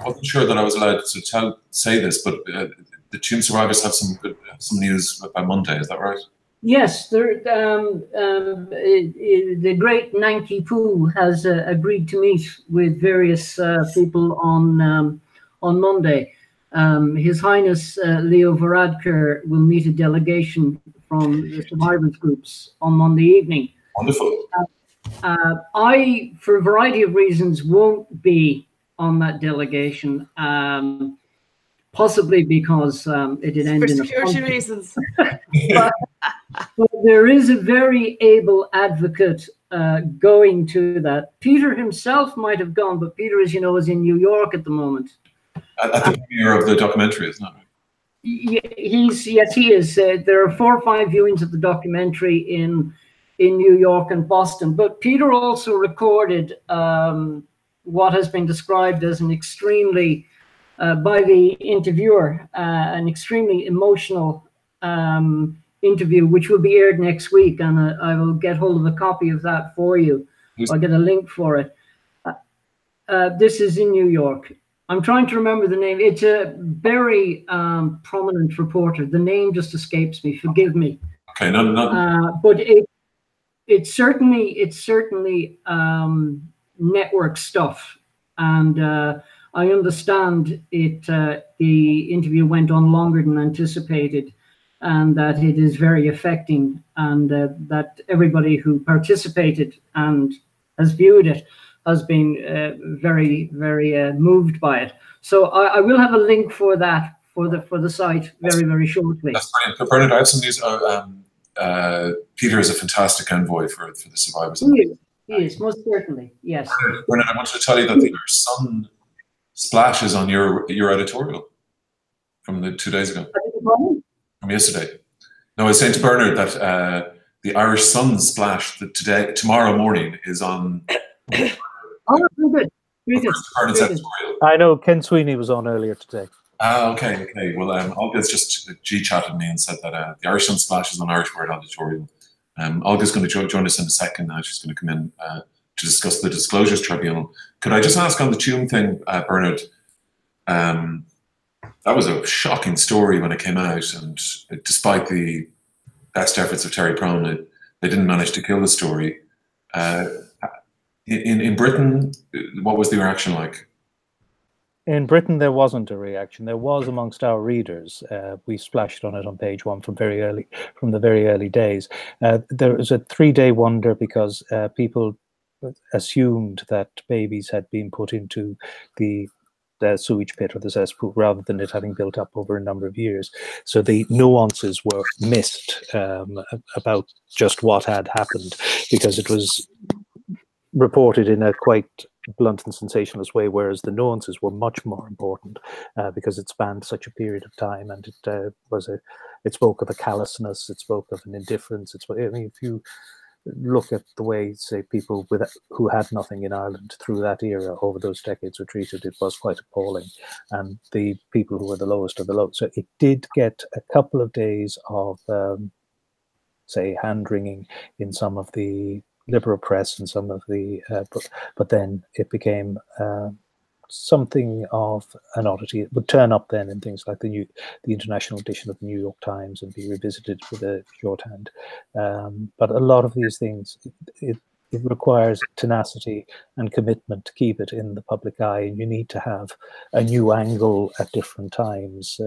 wasn't sure that I was allowed to say this, but the Tune survivors have some news by Monday. Is that right? Yes, the great Nanki Poo has agreed to meet with various people on Monday. His Highness Leo Varadkar will meet a delegation from the survivors groups on Monday evening. Wonderful. I, for a variety of reasons, won't be on that delegation. Possibly because it did end in security reasons. But there is a very able advocate going to that. Peter himself might have gone, but Peter, as you know, is in New York at the moment. At the premiere of the documentary, isn't it? Yes, he is. There are 4 or 5 viewings of the documentary in New York and Boston. But Peter also recorded what has been described as an extremely, by the interviewer, an extremely emotional interview, which will be aired next week. And I will get hold of a copy of that for you. I'll get a link for it. This is in New York. I'm trying to remember the name. It's a very prominent reporter. The name just escapes me. Forgive me. Okay, no. But it's certainly network stuff, and I understand it. The interview went on longer than anticipated, and that it is very affecting, and that everybody who participated and has viewed it has been very, very moved by it. So I will have a link for that for the site very, very shortly. That's brilliant. Bernard, I have some news. Peter is a fantastic envoy for the survivors. He is, most certainly, yes. Bernard, I wanted to tell you that your sun splashes on your editorial from 2 days ago. From yesterday. No, I was saying to Bernard that the Irish Sun splash that tomorrow morning is on. Oh, very good. I know Ken Sweeney was on earlier today. Okay. Well, Olga's just G-chatted me and said that the Irish Sun Splash is on Irish Word editorial. Olga's going to join us in a second now. She's going to come in to discuss the Disclosures Tribunal. Could I just ask on the Tuam thing, Bernard? That was a shocking story when it came out, and despite the best efforts of Terry Prone, they didn't manage to kill the story. In Britain, what was the reaction like? In Britain, there wasn't a reaction. There was amongst our readers. We splashed on it on page 1 from the very early days. There was a 3-day wonder because people assumed that babies had been put into the sewage pit or the cesspool rather than it having built up over a number of years. So the nuances were missed about just what had happened, because it was reported in a quite blunt and sensationalist way, whereas the nuances were much more important because it spanned such a period of time, and it spoke of a callousness, it spoke of an indifference. I mean, if you look at the way, say, people who had nothing in Ireland through that era over those decades were treated, it was quite appalling. And the people who were the lowest of the low. So it did get a couple of days of, say, hand-wringing in some of the liberal press and some of the, but then it became something of an oddity. It would turn up then in things like the international edition of the New York Times and be revisited with a shorthand. But a lot of these things, it requires tenacity and commitment to keep it in the public eye, and you need to have a new angle at different times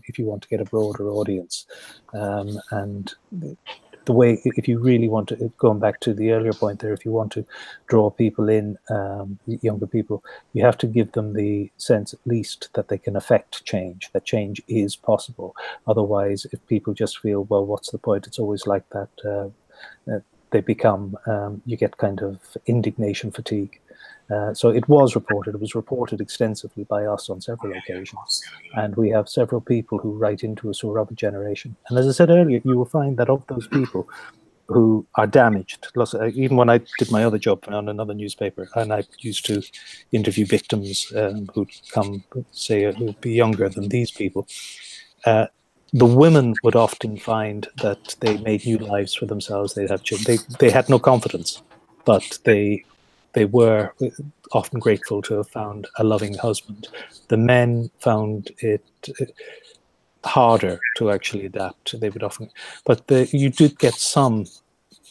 if you want to get a broader audience. And the way, if you really want to, going back to the earlier point there, if you want to draw people in, younger people, you have to give them the sense at least that they can affect change, that change is possible. Otherwise, if people just feel, well, what's the point? It's always like that. They become, you get kind of indignation fatigue. So it was reported. It was reported extensively by us on several occasions. And we have several people who write into us who are of a generation. And as I said earlier, you will find that of those people who are damaged, even when I did my other job on another newspaper, and I used to interview victims who'd come, say, who'd be younger than these people, the women would often find that they made new lives for themselves. They had no confidence, but they were often grateful to have found a loving husband. The men found it harder to actually adapt. They would often, but you did get some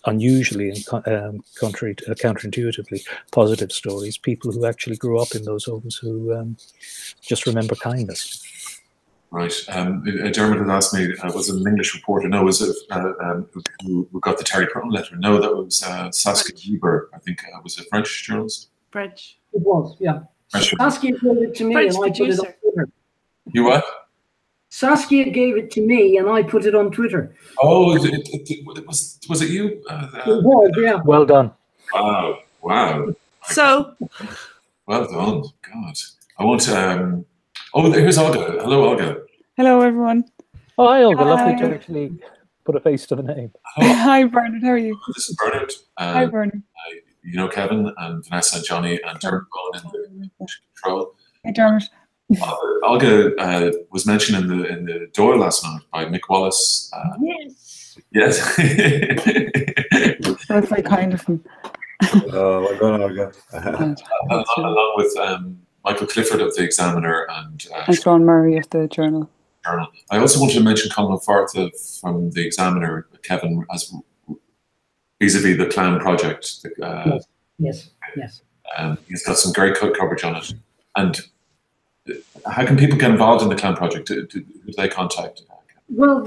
unusually and counterintuitively positive stories. People who actually grew up in those homes who just remember kindness. Right. Dermot had asked me, was it an English reporter? No, was it who got the Terry Prone letter? No, that was Saskia Weber, I think. Was it French journalist? French. It was, yeah. French. Saskia gave it to me French and I put it on Twitter. You what? Saskia gave it to me and I put it on Twitter. Oh, was it you? It was, yeah. Well done. Wow. So, Well done. God. I want to. Oh, here's Olga. Hello, Olga. Hello, everyone. Oh, hi, Olga. Lovely Hi. to actually put a face to the name. Hi, Bernard. How are you? This is Bernard. Hi, Bernard. You know Kevin and Vanessa and Johnny and Dermot in the control. Hey, Dermot. Olga was mentioned in the door last night by Mick Wallace. Yes. That's very kind of him. Oh, well done, Olga. Along with Michael Clifford of the Examiner and Sean Murray of the Journal. I also wanted to mention Colin Fartha from the Examiner, Kevin, as vis-a-vis the Clown Project. Yes. He's got some great coverage on it. And how can people get involved in the Clown Project? Who do they contact? Well,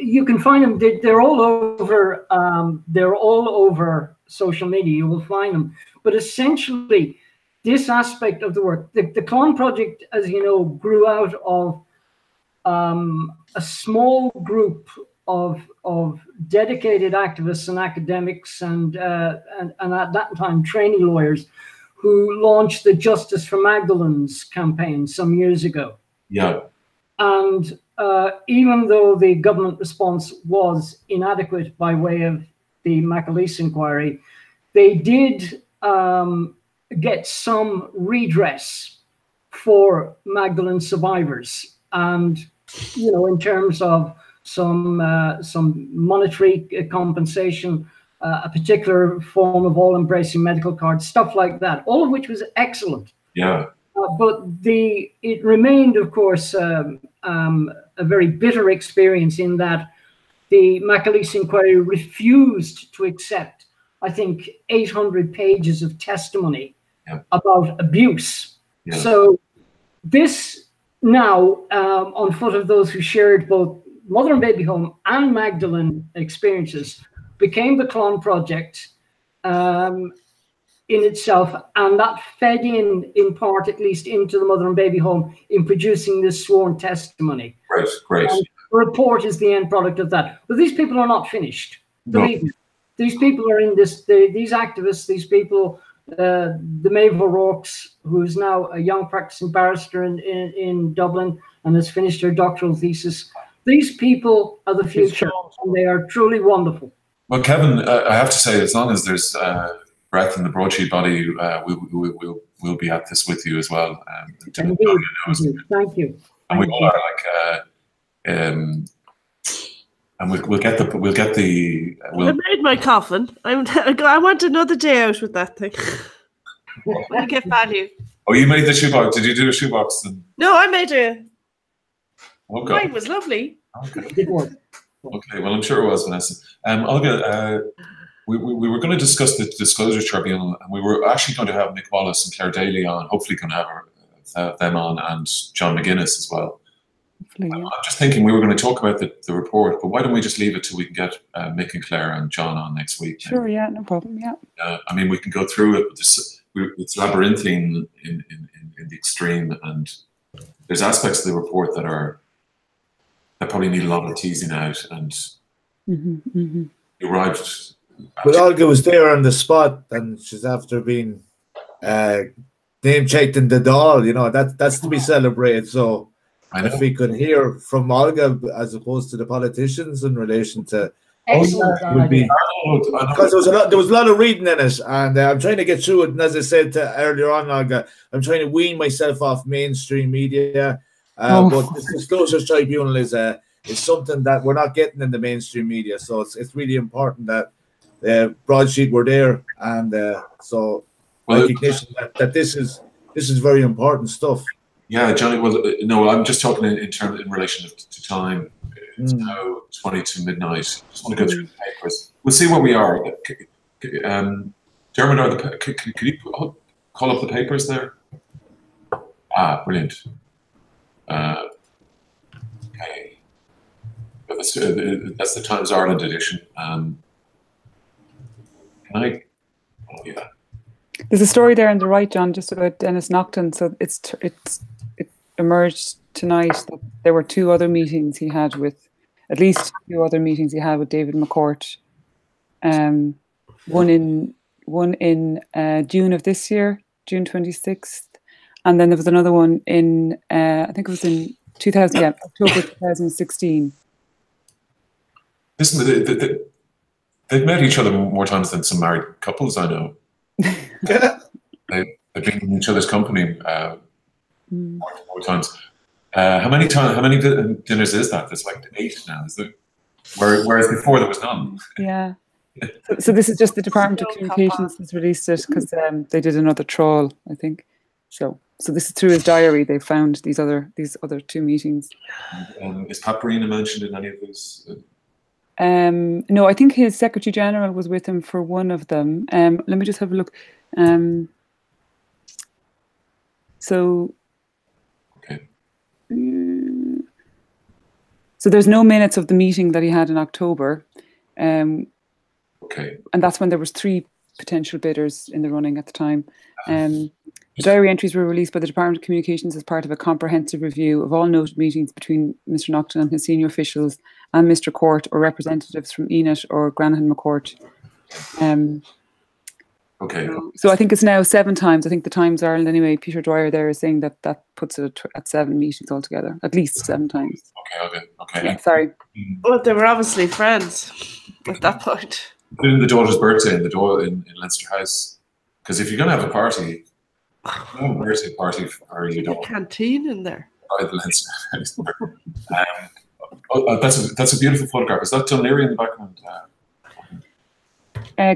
you can find them. They're all over. They're all over social media. You will find them. But essentially, this aspect of the work, the Clown Project, as you know, grew out of a small group of dedicated activists and academics and at that time trainee lawyers who launched the Justice for Magdalenes campaign some years ago. Yeah. And even though the government response was inadequate by way of the McAleese inquiry, they did get some redress for Magdalene survivors, and in terms of some monetary compensation, a particular form of all-embracing medical cards, stuff like that, all of which was excellent. Yeah. But it remained, of course, a very bitter experience in that the McAleese inquiry refused to accept, I think, 800 pages of testimony about abuse. Yeah. So this now, on foot of those who shared both Mother and Baby Home and Magdalene experiences, became the Clown Project in itself, and that fed in part, at least, into the Mother and Baby Home in producing this sworn testimony. Great. The report is the end product of that. But these people are not finished. Believe me. These people are in this. These activists, these people, the Maeve O'Rourke's, who is now a young practicing barrister in Dublin and has finished her doctoral thesis. These people are the future, and they are truly wonderful. Well, Kevin, I have to say, as long as there's breath in the Broadsheet body, we'll be at this with you as well. Thank you. And we all are and we'll get the. I made my coffin. I want another day out with that thing. We'll get value. Oh, you made the shoebox. Did you do a shoebox? No, I made a. Okay. Mine was lovely. Okay. Okay. Well, I'm sure it was, Vanessa. Olga, we were going to discuss the Disclosures Tribunal, and we were actually going to have Mick Wallace and Claire Daly on. Hopefully, going to have them on, and John McGuinness as well. I'm just thinking we were going to talk about the report, but why don't we just leave it till we can get Mick and Claire and John on next week? Sure, yeah, no problem, yeah. I mean, we can go through it, but it's labyrinthine in the extreme, and there's aspects of the report that probably need a lot of teasing out, and you're right. But Olga was there on the spot, and she's after being name-checked in the doll, that's to be celebrated, so if we could hear from Olga as opposed to the politicians in relation to Excellent. Because there was a lot of reading in it, and I'm trying to get through it. And as I said earlier on, Olga, I'm trying to wean myself off mainstream media. But this Disclosures Tribunal is something that we're not getting in the mainstream media. So it's really important that Broadsheet were there, and so recognition that this is very important stuff. Yeah, Johnny. Well, no, I'm just talking in relation to time. It's now 20 to midnight. I just want to go through the papers. We'll see where we are. Dermot, could you call up the papers there? Ah, brilliant. Okay. That's the Times Ireland edition. Can I? Oh, yeah. There's a story there on the right, John, just about Dennis Naughton. So it emerged tonight that there were two other meetings he had with, at least two other meetings he had with David McCourt. one in June of this year, June 26th, and then there was another one in I think it was in October 2016. They've met each other more times than some married couples I know. They've been in each other's company more times. How many dinners is that? There's like 8 now, is there? Whereas before there was none. Yeah. So this is just the Department of Communications has released it because they did another trawl, I think. So this is through his diary. They found these other 2 meetings. Is Paparina mentioned in any of those? No, I think his Secretary General was with him for one of them. Let me just have a look. Okay. So there's no minutes of the meeting that he had in October. Okay. And that's when there was 3 potential bidders in the running at the time. The diary entries were released by the Department of Communications as part of a comprehensive review of all noted meetings between Mr. Naughton and his senior officials and Mr. Court or representatives from Enid or Granahan McCourt. Okay. So I think it's now 7 times. I think the Times Ireland anyway, Peter Dwyer there is saying that puts it at 7 meetings altogether, at least 7 times. Okay. Yeah, sorry. Well, they were obviously friends at that point. Including the daughter's birthday in Leinster House. Because if you're going to have a party, you have a birthday party, or you don't. A canteen in there. By the Leinster House. That's a beautiful photograph. Is that Dunleary in the background?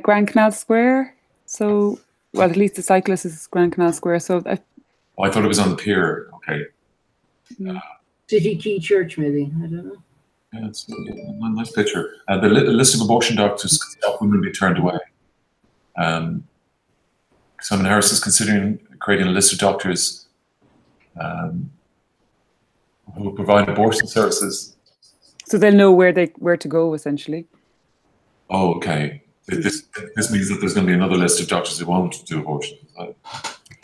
Grand Canal Square. So, well, at least the cyclist is Grand Canal Square. So, I thought it was on the pier. Okay. City Key Church, maybe. I don't know. Yeah, it's a nice picture. The list of abortion doctors to stop women being turned away. Simon Harris is considering creating a list of doctors who provide abortion services. So they'll know where to go, essentially. Oh, okay. This means that there's going to be another list of doctors who won't do abortion.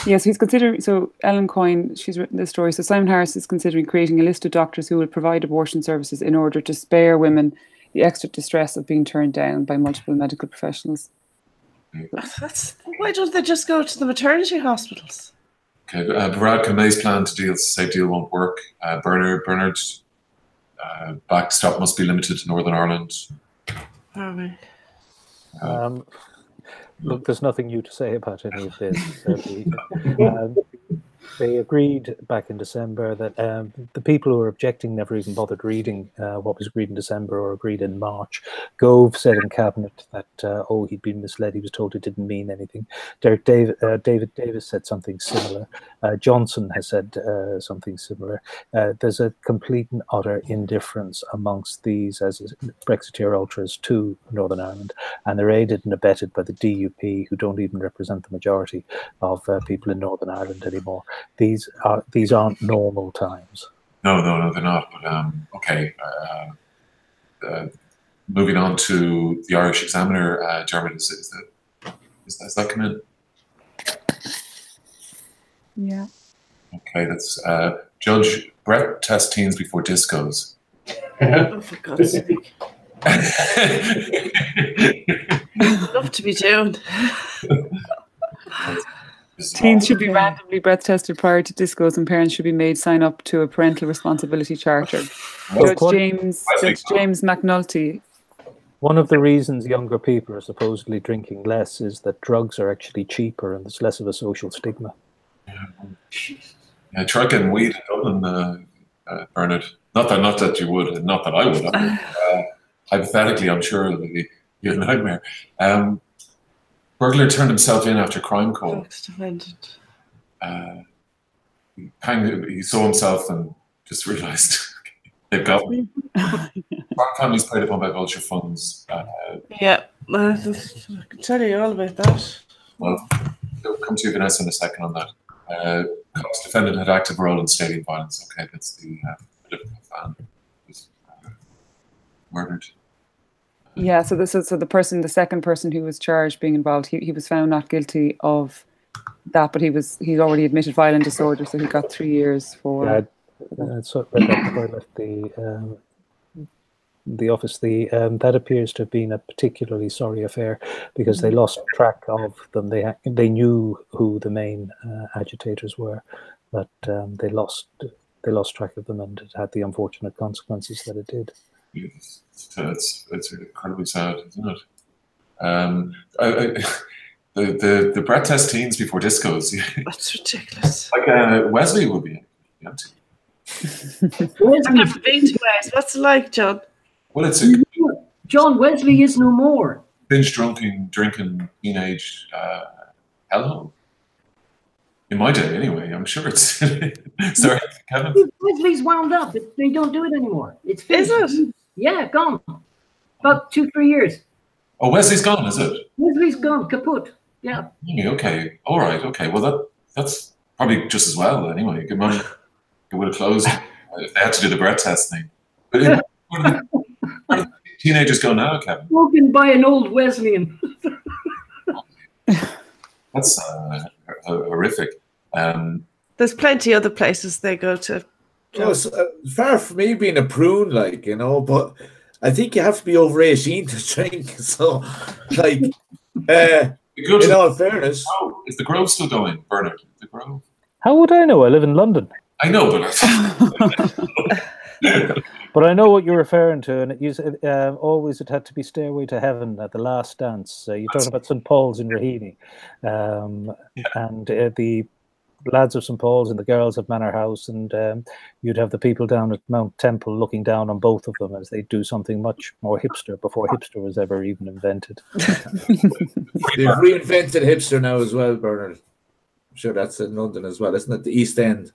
Yes, he's considering. So Ellen Coyne, she's written this story. So Simon Harris is considering creating a list of doctors who will provide abortion services in order to spare women the extra distress of being turned down by multiple medical professionals. Why don't they just go to the maternity hospitals? Okay, Varadkar May's plan to say deal won't work. Bernard backstop must be limited to Northern Ireland. Look, there's nothing new to say about any of this. They agreed back in December that the people who were objecting never even bothered reading what was agreed in December or agreed in March. Gove said in Cabinet that, he'd been misled. He was told it didn't mean anything. David Davis said something similar. Johnson has said something similar. There's a complete and utter indifference amongst these as Brexiteer ultras to Northern Ireland, and they're aided and abetted by the DUP, who don't even represent the majority of people in Northern Ireland anymore. These aren't normal times. No, they're not. But okay. Moving on to the Irish Examiner, Dermot, has that come in? Yeah. Okay, that's Judge Brett test teens before discos. Oh, for God's sake. Love to be doing. Teens should be randomly breath tested prior to discos, and parents should be made sign up to a parental responsibility charter. Judge James McNulty. One of the reasons younger people are supposedly drinking less is that drugs are actually cheaper and there's less of a social stigma. Yeah, try getting weed in Dublin, Bernard. Not that you would, not that I would. Hypothetically, I'm sure it would be a nightmare. Burglar turned himself in after crime call. He saw himself and just realised they've got me. Families preyed upon by vulture funds. Yeah, I can tell you all about that. Well, we'll come to you, Vanessa, in a second on that. Cops defendant had active role in stadium violence. Okay, that's the Liverpool fan who was murdered. Yeah, so the second person who was charged being involved, he was found not guilty of that, but he'd already admitted violent disorder, so he got 3 years for. Yeah, I read that before I left the the office, that appears to have been a particularly sorry affair because they lost track of them. They knew who the main agitators were, but they lost track of them, and it had the unfortunate consequences that it did. It's incredibly sad, isn't it? The breath test teens before discos. That's ridiculous. Like Wesley would be empty. I've never been to Wes. What's it like, John? Well, it's John Wesley is no more. binge drinking teenage hellhole. In my day, anyway. I'm sure it's. Sorry, Kevin. Wesley's wound up. They don't do it anymore. It's finished. Is it? Yeah, gone. About 2-3 years. Oh, Wesley's gone, is it? Wesley's gone, kaput. Yeah. Okay. All right. Okay. Well, that's probably just as well. Anyway, good morning. It would have closed if they had to do the breath test thing. But where do the teenagers go now, Kevin? Spoken by an old Wesleyan. That's horrific. There's plenty other places they go to. Well, it's, far from me being a prune, like, you know, but I think you have to be over 18 to drink. So, like, in all fairness. Oh, is the Grove still going, Bernard? The Grove? How would I know? I live in London. I know, but But I know what you're referring to, and always it had to be Stairway to Heaven at the Last Dance. You're talking about St. Paul's in Raheny, and the lads of St. Paul's and the girls of Manor House, and you'd have the people down at Mount Temple looking down on both of them as they do something much more hipster before hipster was ever even invented. They've reinvented hipster now as well, Bernard. I'm sure that's in London as well, isn't it? The East End.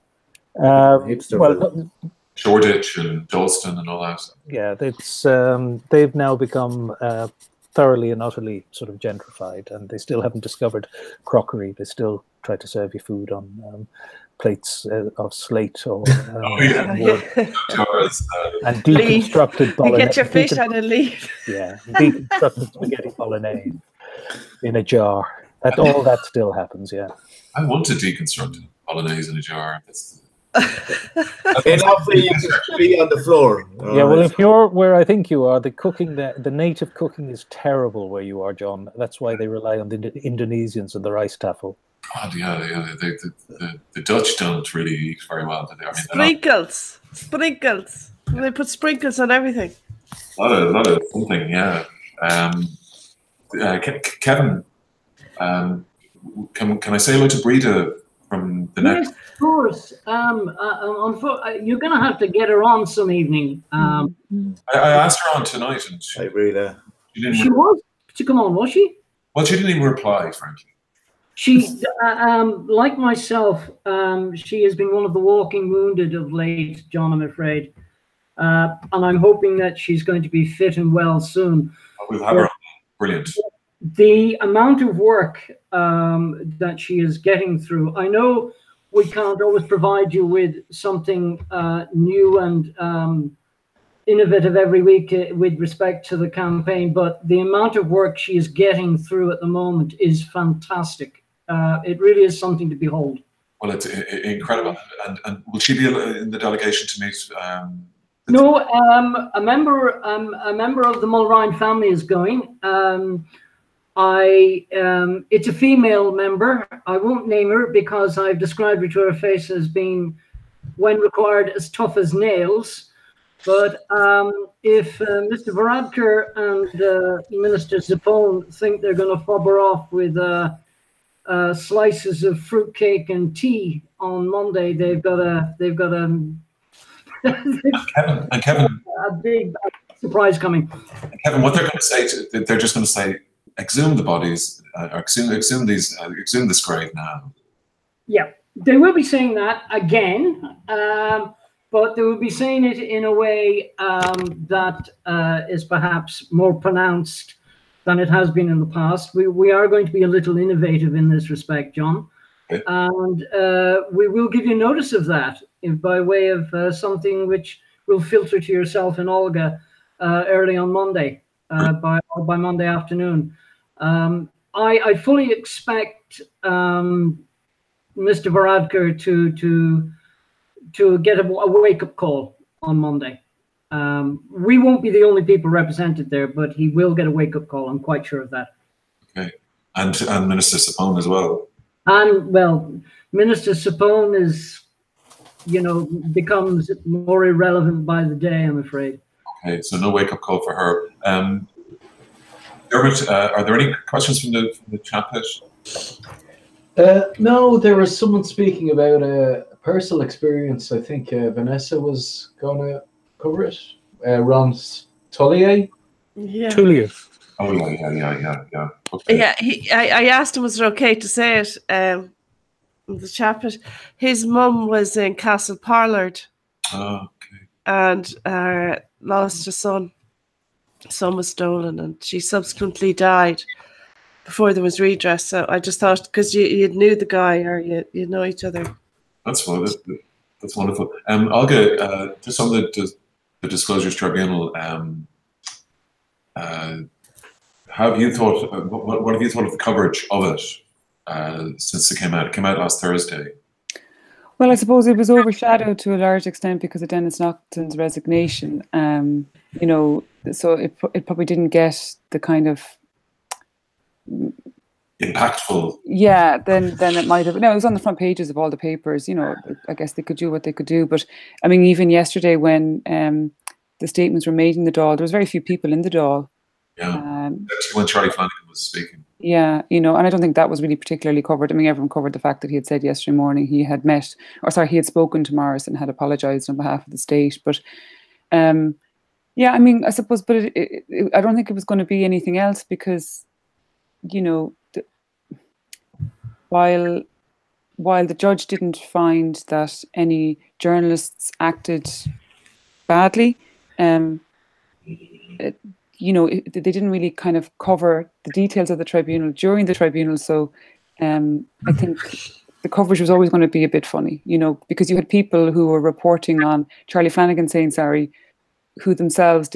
Hipster. Well, Shoreditch and Dalston and all that. Yeah, it's they've now become thoroughly and utterly sort of gentrified, and they still haven't discovered crockery. They still try to serve you food on plates of slate or wood. And deconstructed bolognese. You get your fish out and leave. Yeah, deconstructed spaghetti bolognese in a jar. All that still happens. Yeah, I want to deconstruct bolognese in a jar. And hopefully you can be on the floor. Yeah, well, if you're where I think you are, the native cooking is terrible where you are, John. That's why they rely on the Indonesians and the rice taffel. God, yeah, the Dutch don't really eat very well, do they? I mean, sprinkles. They put sprinkles on everything. A lot of something, yeah. Kevin, can I say hello to Breda from the next? Yes, of course. You're going to have to get her on some evening. I asked her on tonight, and she was to come on, was she? Well, she didn't even reply, frankly. She, like myself, she has been one of the walking wounded of late, John, I'm afraid. And I'm hoping that she's going to be fit and well soon. We'll have her on. Brilliant. The amount of work that she is getting through, I know we can't always provide you with something new and innovative every week with respect to the campaign, but the amount of work she is getting through at the moment is fantastic. It really is something to behold. Well, it's incredible. And will she be in the delegation to meet? No, a member of the Mulrine family is going. It's a female member. I won't name her because I've described her to her face as being, when required, as tough as nails. But if Mr. Varadkar and Minister Zappone think they're going to fob her off with slices of fruitcake and tea on Monday, they've got a Kevin, a big surprise coming. Kevin, what they're going to say, they're just going to say, exhume the bodies, or exhume this grave now. Yeah, they will be saying that again, but they will be saying it in a way that is perhaps more pronounced than it has been in the past. We are going to be a little innovative in this respect, John. Okay. And we will give you notice of that by way of something which will filter to yourself and Olga early on Monday, by Monday afternoon. I fully expect Mr. Varadkar to get a wake-up call on Monday. We won't be the only people represented there, but he will get a wake-up call. I'm quite sure of that. Okay, and Minister Sapone as well. And well, Minister Sapone is, becomes more irrelevant by the day, I'm afraid. Okay, so no wake-up call for her. Dermot, are there any questions from the chat pit? No, there was someone speaking about a personal experience. I think Vanessa was going to cover it. Ron Tullier. Yeah. Tullier. Oh yeah. Okay. Yeah, I asked him, was it okay to say it? The chap, his mum was in Castle Pollard. Oh, okay. And lost a son. Son was stolen, and she subsequently died before there was redress. So I just thought, because you knew the guy, or you know each other. That's wonderful. Olga, just on the Disclosures Tribunal, how have you thought? What have you thought of the coverage of it since it came out? It came out last Thursday. Well, I suppose it was overshadowed to a large extent because of Denis Naughton's resignation. So it probably didn't get the kind of impactful. Yeah, then it might have. No, it was on the front pages of all the papers. I guess they could do what they could do. But I mean, even yesterday when the statements were made in the Dáil, there was very few people in the Dáil. Yeah, when Charlie Flanagan was speaking. Yeah, and I don't think that was really particularly covered. I mean, everyone covered the fact that he had said yesterday morning he had he had spoken to Morris and had apologised on behalf of the state. But yeah, I mean, I suppose, but I don't think it was going to be anything else because, while the judge didn't find that any journalists acted badly, they didn't really kind of cover the details of the tribunal during the tribunal. So I think the coverage was always going to be a bit funny, because you had people who were reporting on Charlie Flanagan saying sorry, who themselves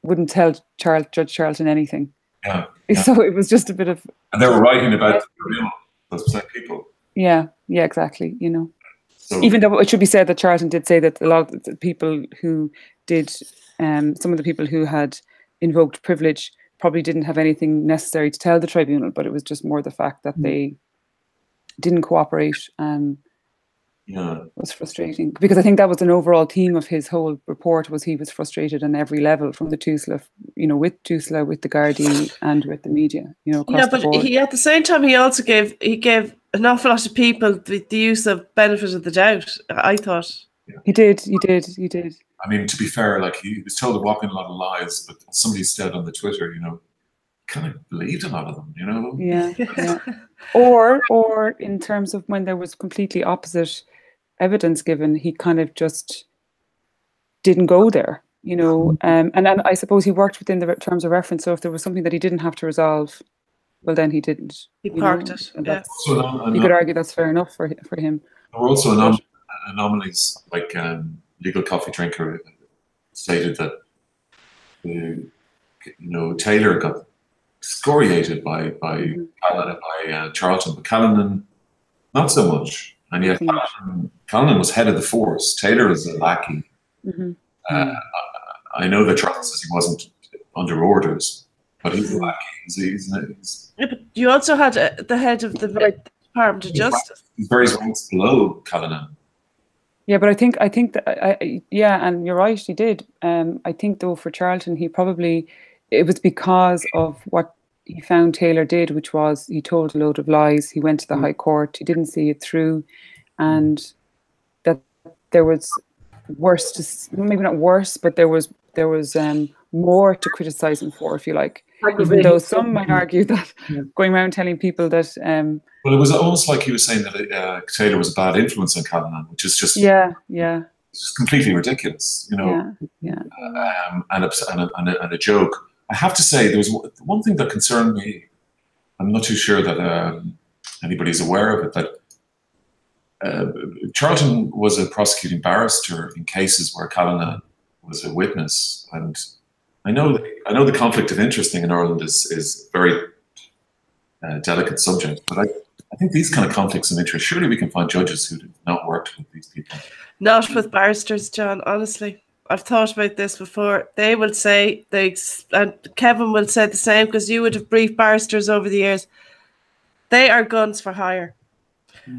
wouldn't tell Judge Charlton anything. Yeah. So it was just a bit of. And they were writing about the tribunal, those same people. Yeah, exactly. So, even though it should be said that Charlton did say that a lot of the people who did, some of the people who had invoked privilege probably didn't have anything necessary to tell the tribunal, but it was just more the fact that they didn't cooperate. Was frustrating because I think that was an overall theme of his whole report. Was he was frustrated on every level, from the Tusla, with Tusla, with the Gardaí, and with the media. Across the board. He at the same time he also gave an awful lot of people the use of benefit of the doubt. I thought he did. I mean, to be fair, he was told to walk in a lot of lies, but somebody said on the Twitter, kind of believed a lot of them, Yeah. Or in terms of when there was completely opposite evidence given, he kind of just didn't go there, and then I suppose he worked within the terms of reference. So if there was something that he didn't have to resolve, well, then he didn't. He parked it. Yeah. You could argue that's fair enough for him. There were also anomalies, like Legal Coffee Drinker stated that Taylor got excoriated by Charlton, but Callanan not so much. And yet Callanan was head of the force. Taylor is a lackey. I know that Charlton says he wasn't under orders, but he's a lackey. Yeah, but you also had the head of the Department of Justice. He's very ranks below Callanan. Yeah, but I think that and you're right, he did. I think though for Charlton, it was because of what he found Taylor did, which was he told a load of lies. He went to the High Court. He didn't see it through, and that there was maybe not worse, but there was more to criticize him for, if you like. Even though some might argue that going around telling people that. Well, it was almost like he was saying that Taylor was a bad influence on Callanan, which is just it's just completely ridiculous, and a joke. I have to say, there was one thing that concerned me. I'm not too sure that anybody's aware of it, that Charlton was a prosecuting barrister in cases where Callanan was a witness, and I know the conflict of interest thing in Ireland is a very delicate subject, but I think these kind of conflicts of interest, surely we can find judges who have not worked with these people. Not with barristers, John, honestly. I've thought about this before. They will say, and Kevin will say the same, because you would have briefed barristers over the years. They are guns for hire.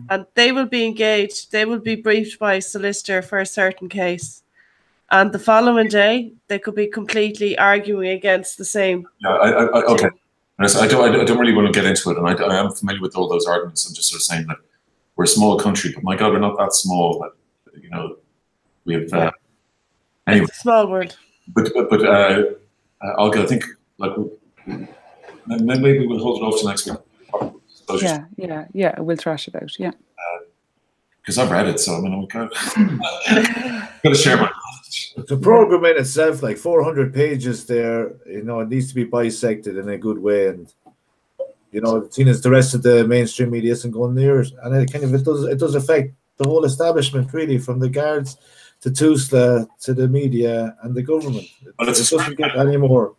And they will be engaged. They will be briefed by a solicitor for a certain case. And the following day, they could be completely arguing against the same. Yeah, okay. I don't really want to get into it, and I am familiar with all those arguments. I'm just sort of saying that we're a small country, but my God, we're not that small. But we have anyway. It's a small word. But Olga, I think maybe we'll hold it off to next week. Yeah. We'll thrash it out. Yeah. Because I've read it, so I mean, I'm got to share my knowledge. The program in itself, like 400 pages there, it needs to be bisected in a good way, and seeing as the rest of the mainstream media isn't going near it, and it does affect the whole establishment, really, from the guards to TUSLA to the media and the government. It doesn't get any more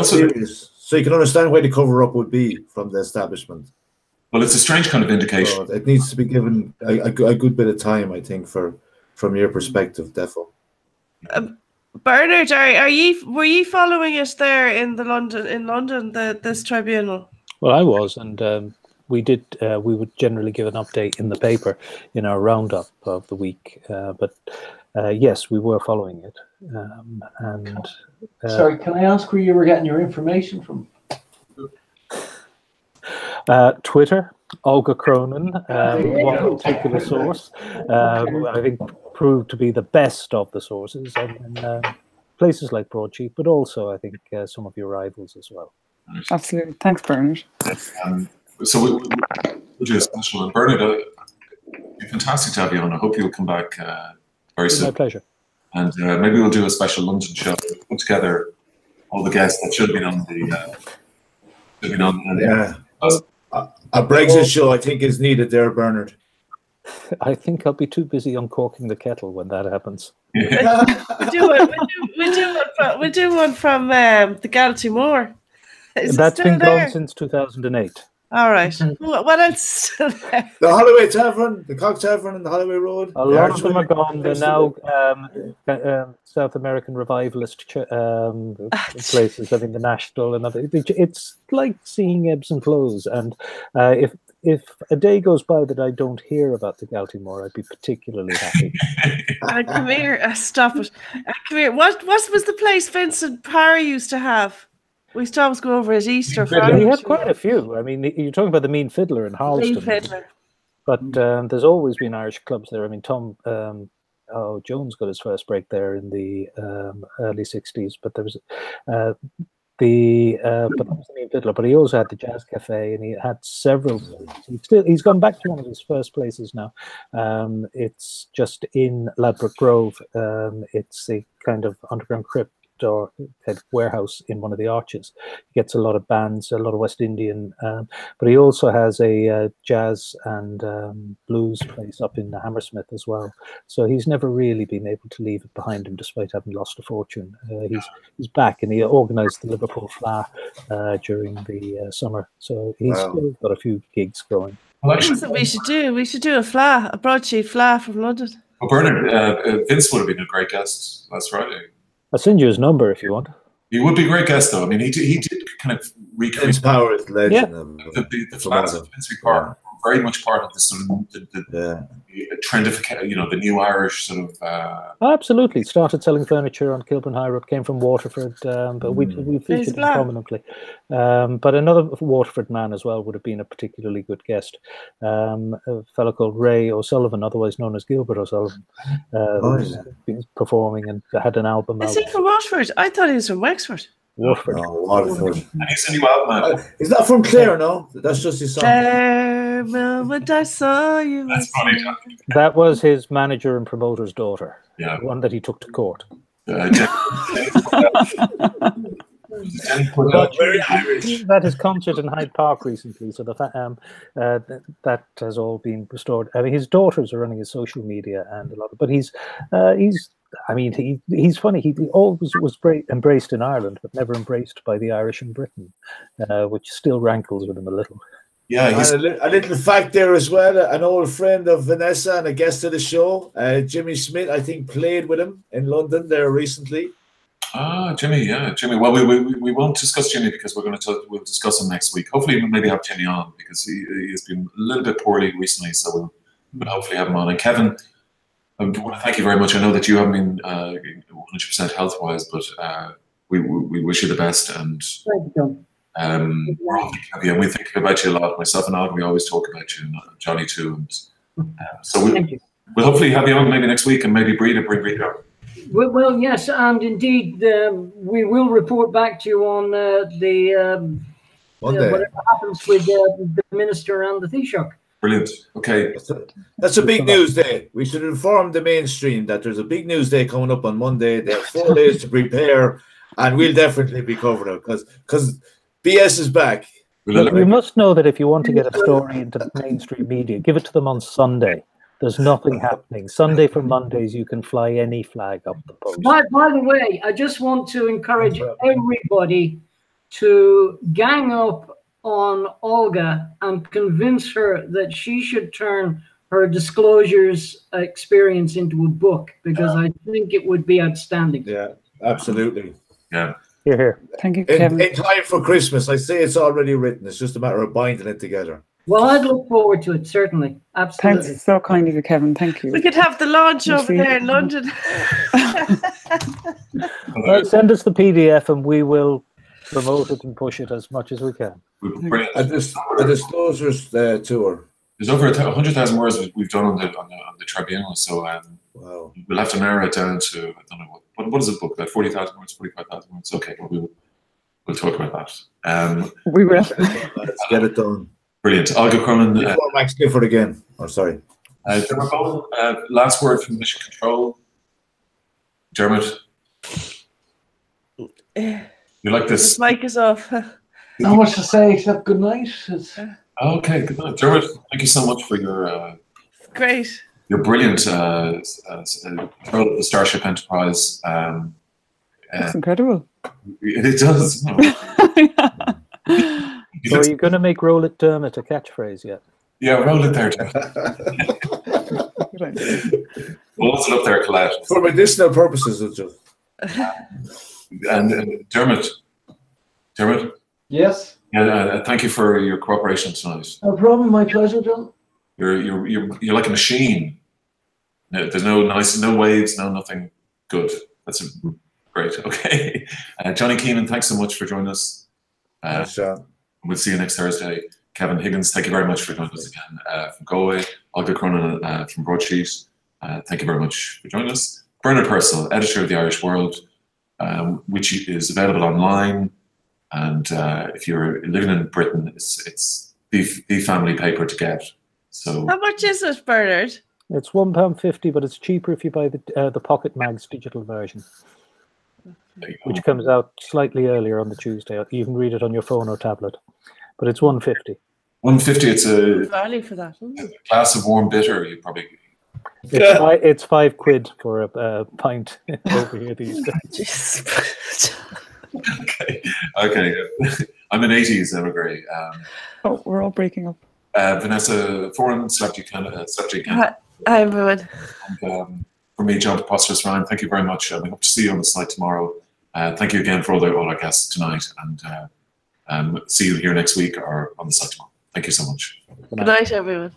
serious. So you can understand why the cover-up would be from the establishment. Well, it's a strange kind of indication. So it needs to be given a good bit of time, I think, from your perspective, defo. Bernard, were you following it there in London, this tribunal? Well, I was, and we would generally give an update in the paper in our roundup of the week. But yes, we were following it. Sorry, can I ask where you were getting your information from? Twitter, Olga Cronin, one particular source, I think proved to be the best of the sources, and places like Broadsheet, but also I think some of your rivals as well. Absolutely. Thanks, Bernard. So we'll do a special. And Bernard, it'd be fantastic to have you on. I hope you'll come back very soon. My pleasure. And maybe we'll do a special London show. We'll put together all the guests that should have been on the. A Brexit show, I think, is needed there, Bernard. I think I'll be too busy uncorking the kettle when that happens. We'll do one from the Galaxy Moor. That's been gone since 2008. All right. What else is still there? The Holloway Tavern, the Cock Tavern in the Holloway Road. A lot of them are gone. They're now South American revivalist places. I mean, the National and other. It's like seeing ebbs and flows. And if a day goes by that I don't hear about the Galtymore, I'd be particularly happy. Come here. Stop it. Come here. What was the place Vincent Parry used to have? We used to always go over at Easter. He had quite a few. I mean, you're talking about the Mean Fiddler in Harleston. Mean Fiddler. But there's always been Irish clubs there. I mean, Tom Jones got his first break there in the early 60s. But there was but that was the Mean Fiddler. But he also had the Jazz Cafe, and he had several. He's gone back to one of his first places now. It's just in Ladbroke Grove. It's a kind of underground crypt or head warehouse in one of the arches. He gets a lot of bands, a lot of West Indian, but he also has a jazz and blues place up in Hammersmith as well. So he's never really been able to leave it behind him, despite having lost a fortune. He's back, and he organised the Liverpool Fla during the summer. So he's still got a few gigs going. Well, that's what we should do. We should do a Broadsheet Fla from London. Well, Bernard, Vince would have been a great guest last Friday. I'll send you his number if you want. He would be a great guest, though. I mean, he did kind of recreate Vince Power is legend. Yeah. The flats of Finsbury Park, very much part of this sort of the trendification, the new Irish sort of. Absolutely, started selling furniture on Kilburn High Road. Came from Waterford, but we featured him prominently. But another Waterford man as well would have been a particularly good guest. A fellow called Ray O'Sullivan, otherwise known as Gilbert O'Sullivan, who's been performing and had an album out. Is he from Waterford? I thought he was from Wexford. Waterford. Oh, Waterford. And he's a new album out. He's not from Clare, no? That's just his song. Clare, moment I saw you. That's funny. That was his manager and promoter's daughter. Yeah. The one that he took to court. Very Irish. That his concert in Hyde Park recently, so that has all been restored. I mean, his daughters are running his social media and a lot of, but he's funny. He always was embraced in Ireland, but never embraced by the Irish in Britain, which still rankles with him a little. Yeah, he's And a little fact there as well. An old friend of Vanessa and a guest of the show, Jimmy Smith, I think, played with him in London there recently. Jimmy. Yeah, Jimmy. Well, we won't discuss Jimmy because we'll discuss him next week. Hopefully, we'll maybe have Jimmy on because he's been a little bit poorly recently. So we'll hopefully have him on. And Kevin, I want to thank you very much. I know that you haven't been 100% health-wise, but we wish you the best. And we're all thinking of you, and we think about you a lot. Myself and Og, we always talk about you, and Johnny too. And so we'll hopefully have you on maybe next week, and maybe bring Breda on. Well, yes, and indeed, we will report back to you on whatever happens with the Minister and the Taoiseach. Brilliant. Okay. That's a big news day. We should inform the mainstream that there's a big news day coming up on Monday. They have 4 days to prepare, and we'll definitely be covering it because BS is back. Look, you must know that if you want to get a story into the mainstream media, give it to them on Sunday. There's nothing happening. Sunday for Mondays, you can fly any flag up the post. By the way, I just want to encourage everybody to gang up on Olga and convince her that she should turn her Disclosures experience into a book, because I think it would be outstanding. Yeah, absolutely. Yeah. Here. Thank you, Kevin. In time for Christmas. I say it's already written. It's just a matter of binding it together. Well, I'd look forward to it, certainly. Absolutely. Thanks so kind of you, Kevin. Thank you. We could have the launch over there in London. Well, send us the PDF and we will promote it and push it as much as we can. A Disclosures tour. There's over 100,000 words we've done on the tribunal, so wow. We'll have to narrow it down to, I don't know, what is a book, about 40,000 words, 45,000 words? Okay, well, we'll talk about that. We will. Let's get it done. Brilliant. Olga Cronin. Before Max Gifford again. Oh, sorry. Dermot Bowen, last word from Mission Control. Dermot. You like this? This mic is off. Not much to say except good night. Okay, good night. Dermot, thank you so much for your Great. Your brilliant control of the Starship Enterprise. That's incredible. It does. So are you going to make Roll It Dermot a catchphrase yet? Yeah, roll it there, Dermot. We'll also up there, Colette. For medicinal purposes, it's just. And Dermot. Yes. Yeah, thank you for your cooperation tonight. No problem. My pleasure, John. You're like a machine. There's no waves, nothing good. That's great. Okay, Johnny Keenan, thanks so much for joining us. We'll see you next Thursday. Kevin Higgins, thank you very much for joining us again from Galway. Olga Cronin from Broadsheet, thank you very much for joining us. Bernard Purcell, editor of the Irish World, which is available online. And if you're living in Britain, it's the family paper to get. So how much is it, Bernard? It's £1.50, but it's cheaper if you buy the Pocket Mags digital version, which comes out slightly earlier on the Tuesday. You can read it on your phone or tablet, but it's £1.50. £1.50. It's a value for that. A glass of warm bitter. You probably. It's £5 for a pint over here these days. Okay. I'm an 80s emigre. We're all breaking up. Vanessa, foreign subject. Hi, everyone. And, for me, John Preposterous Ryan, thank you very much. We hope to see you on the site tomorrow. Thank you again for all our guests tonight, and see you here next week or on the site tomorrow. Thank you so much. Good night, everyone.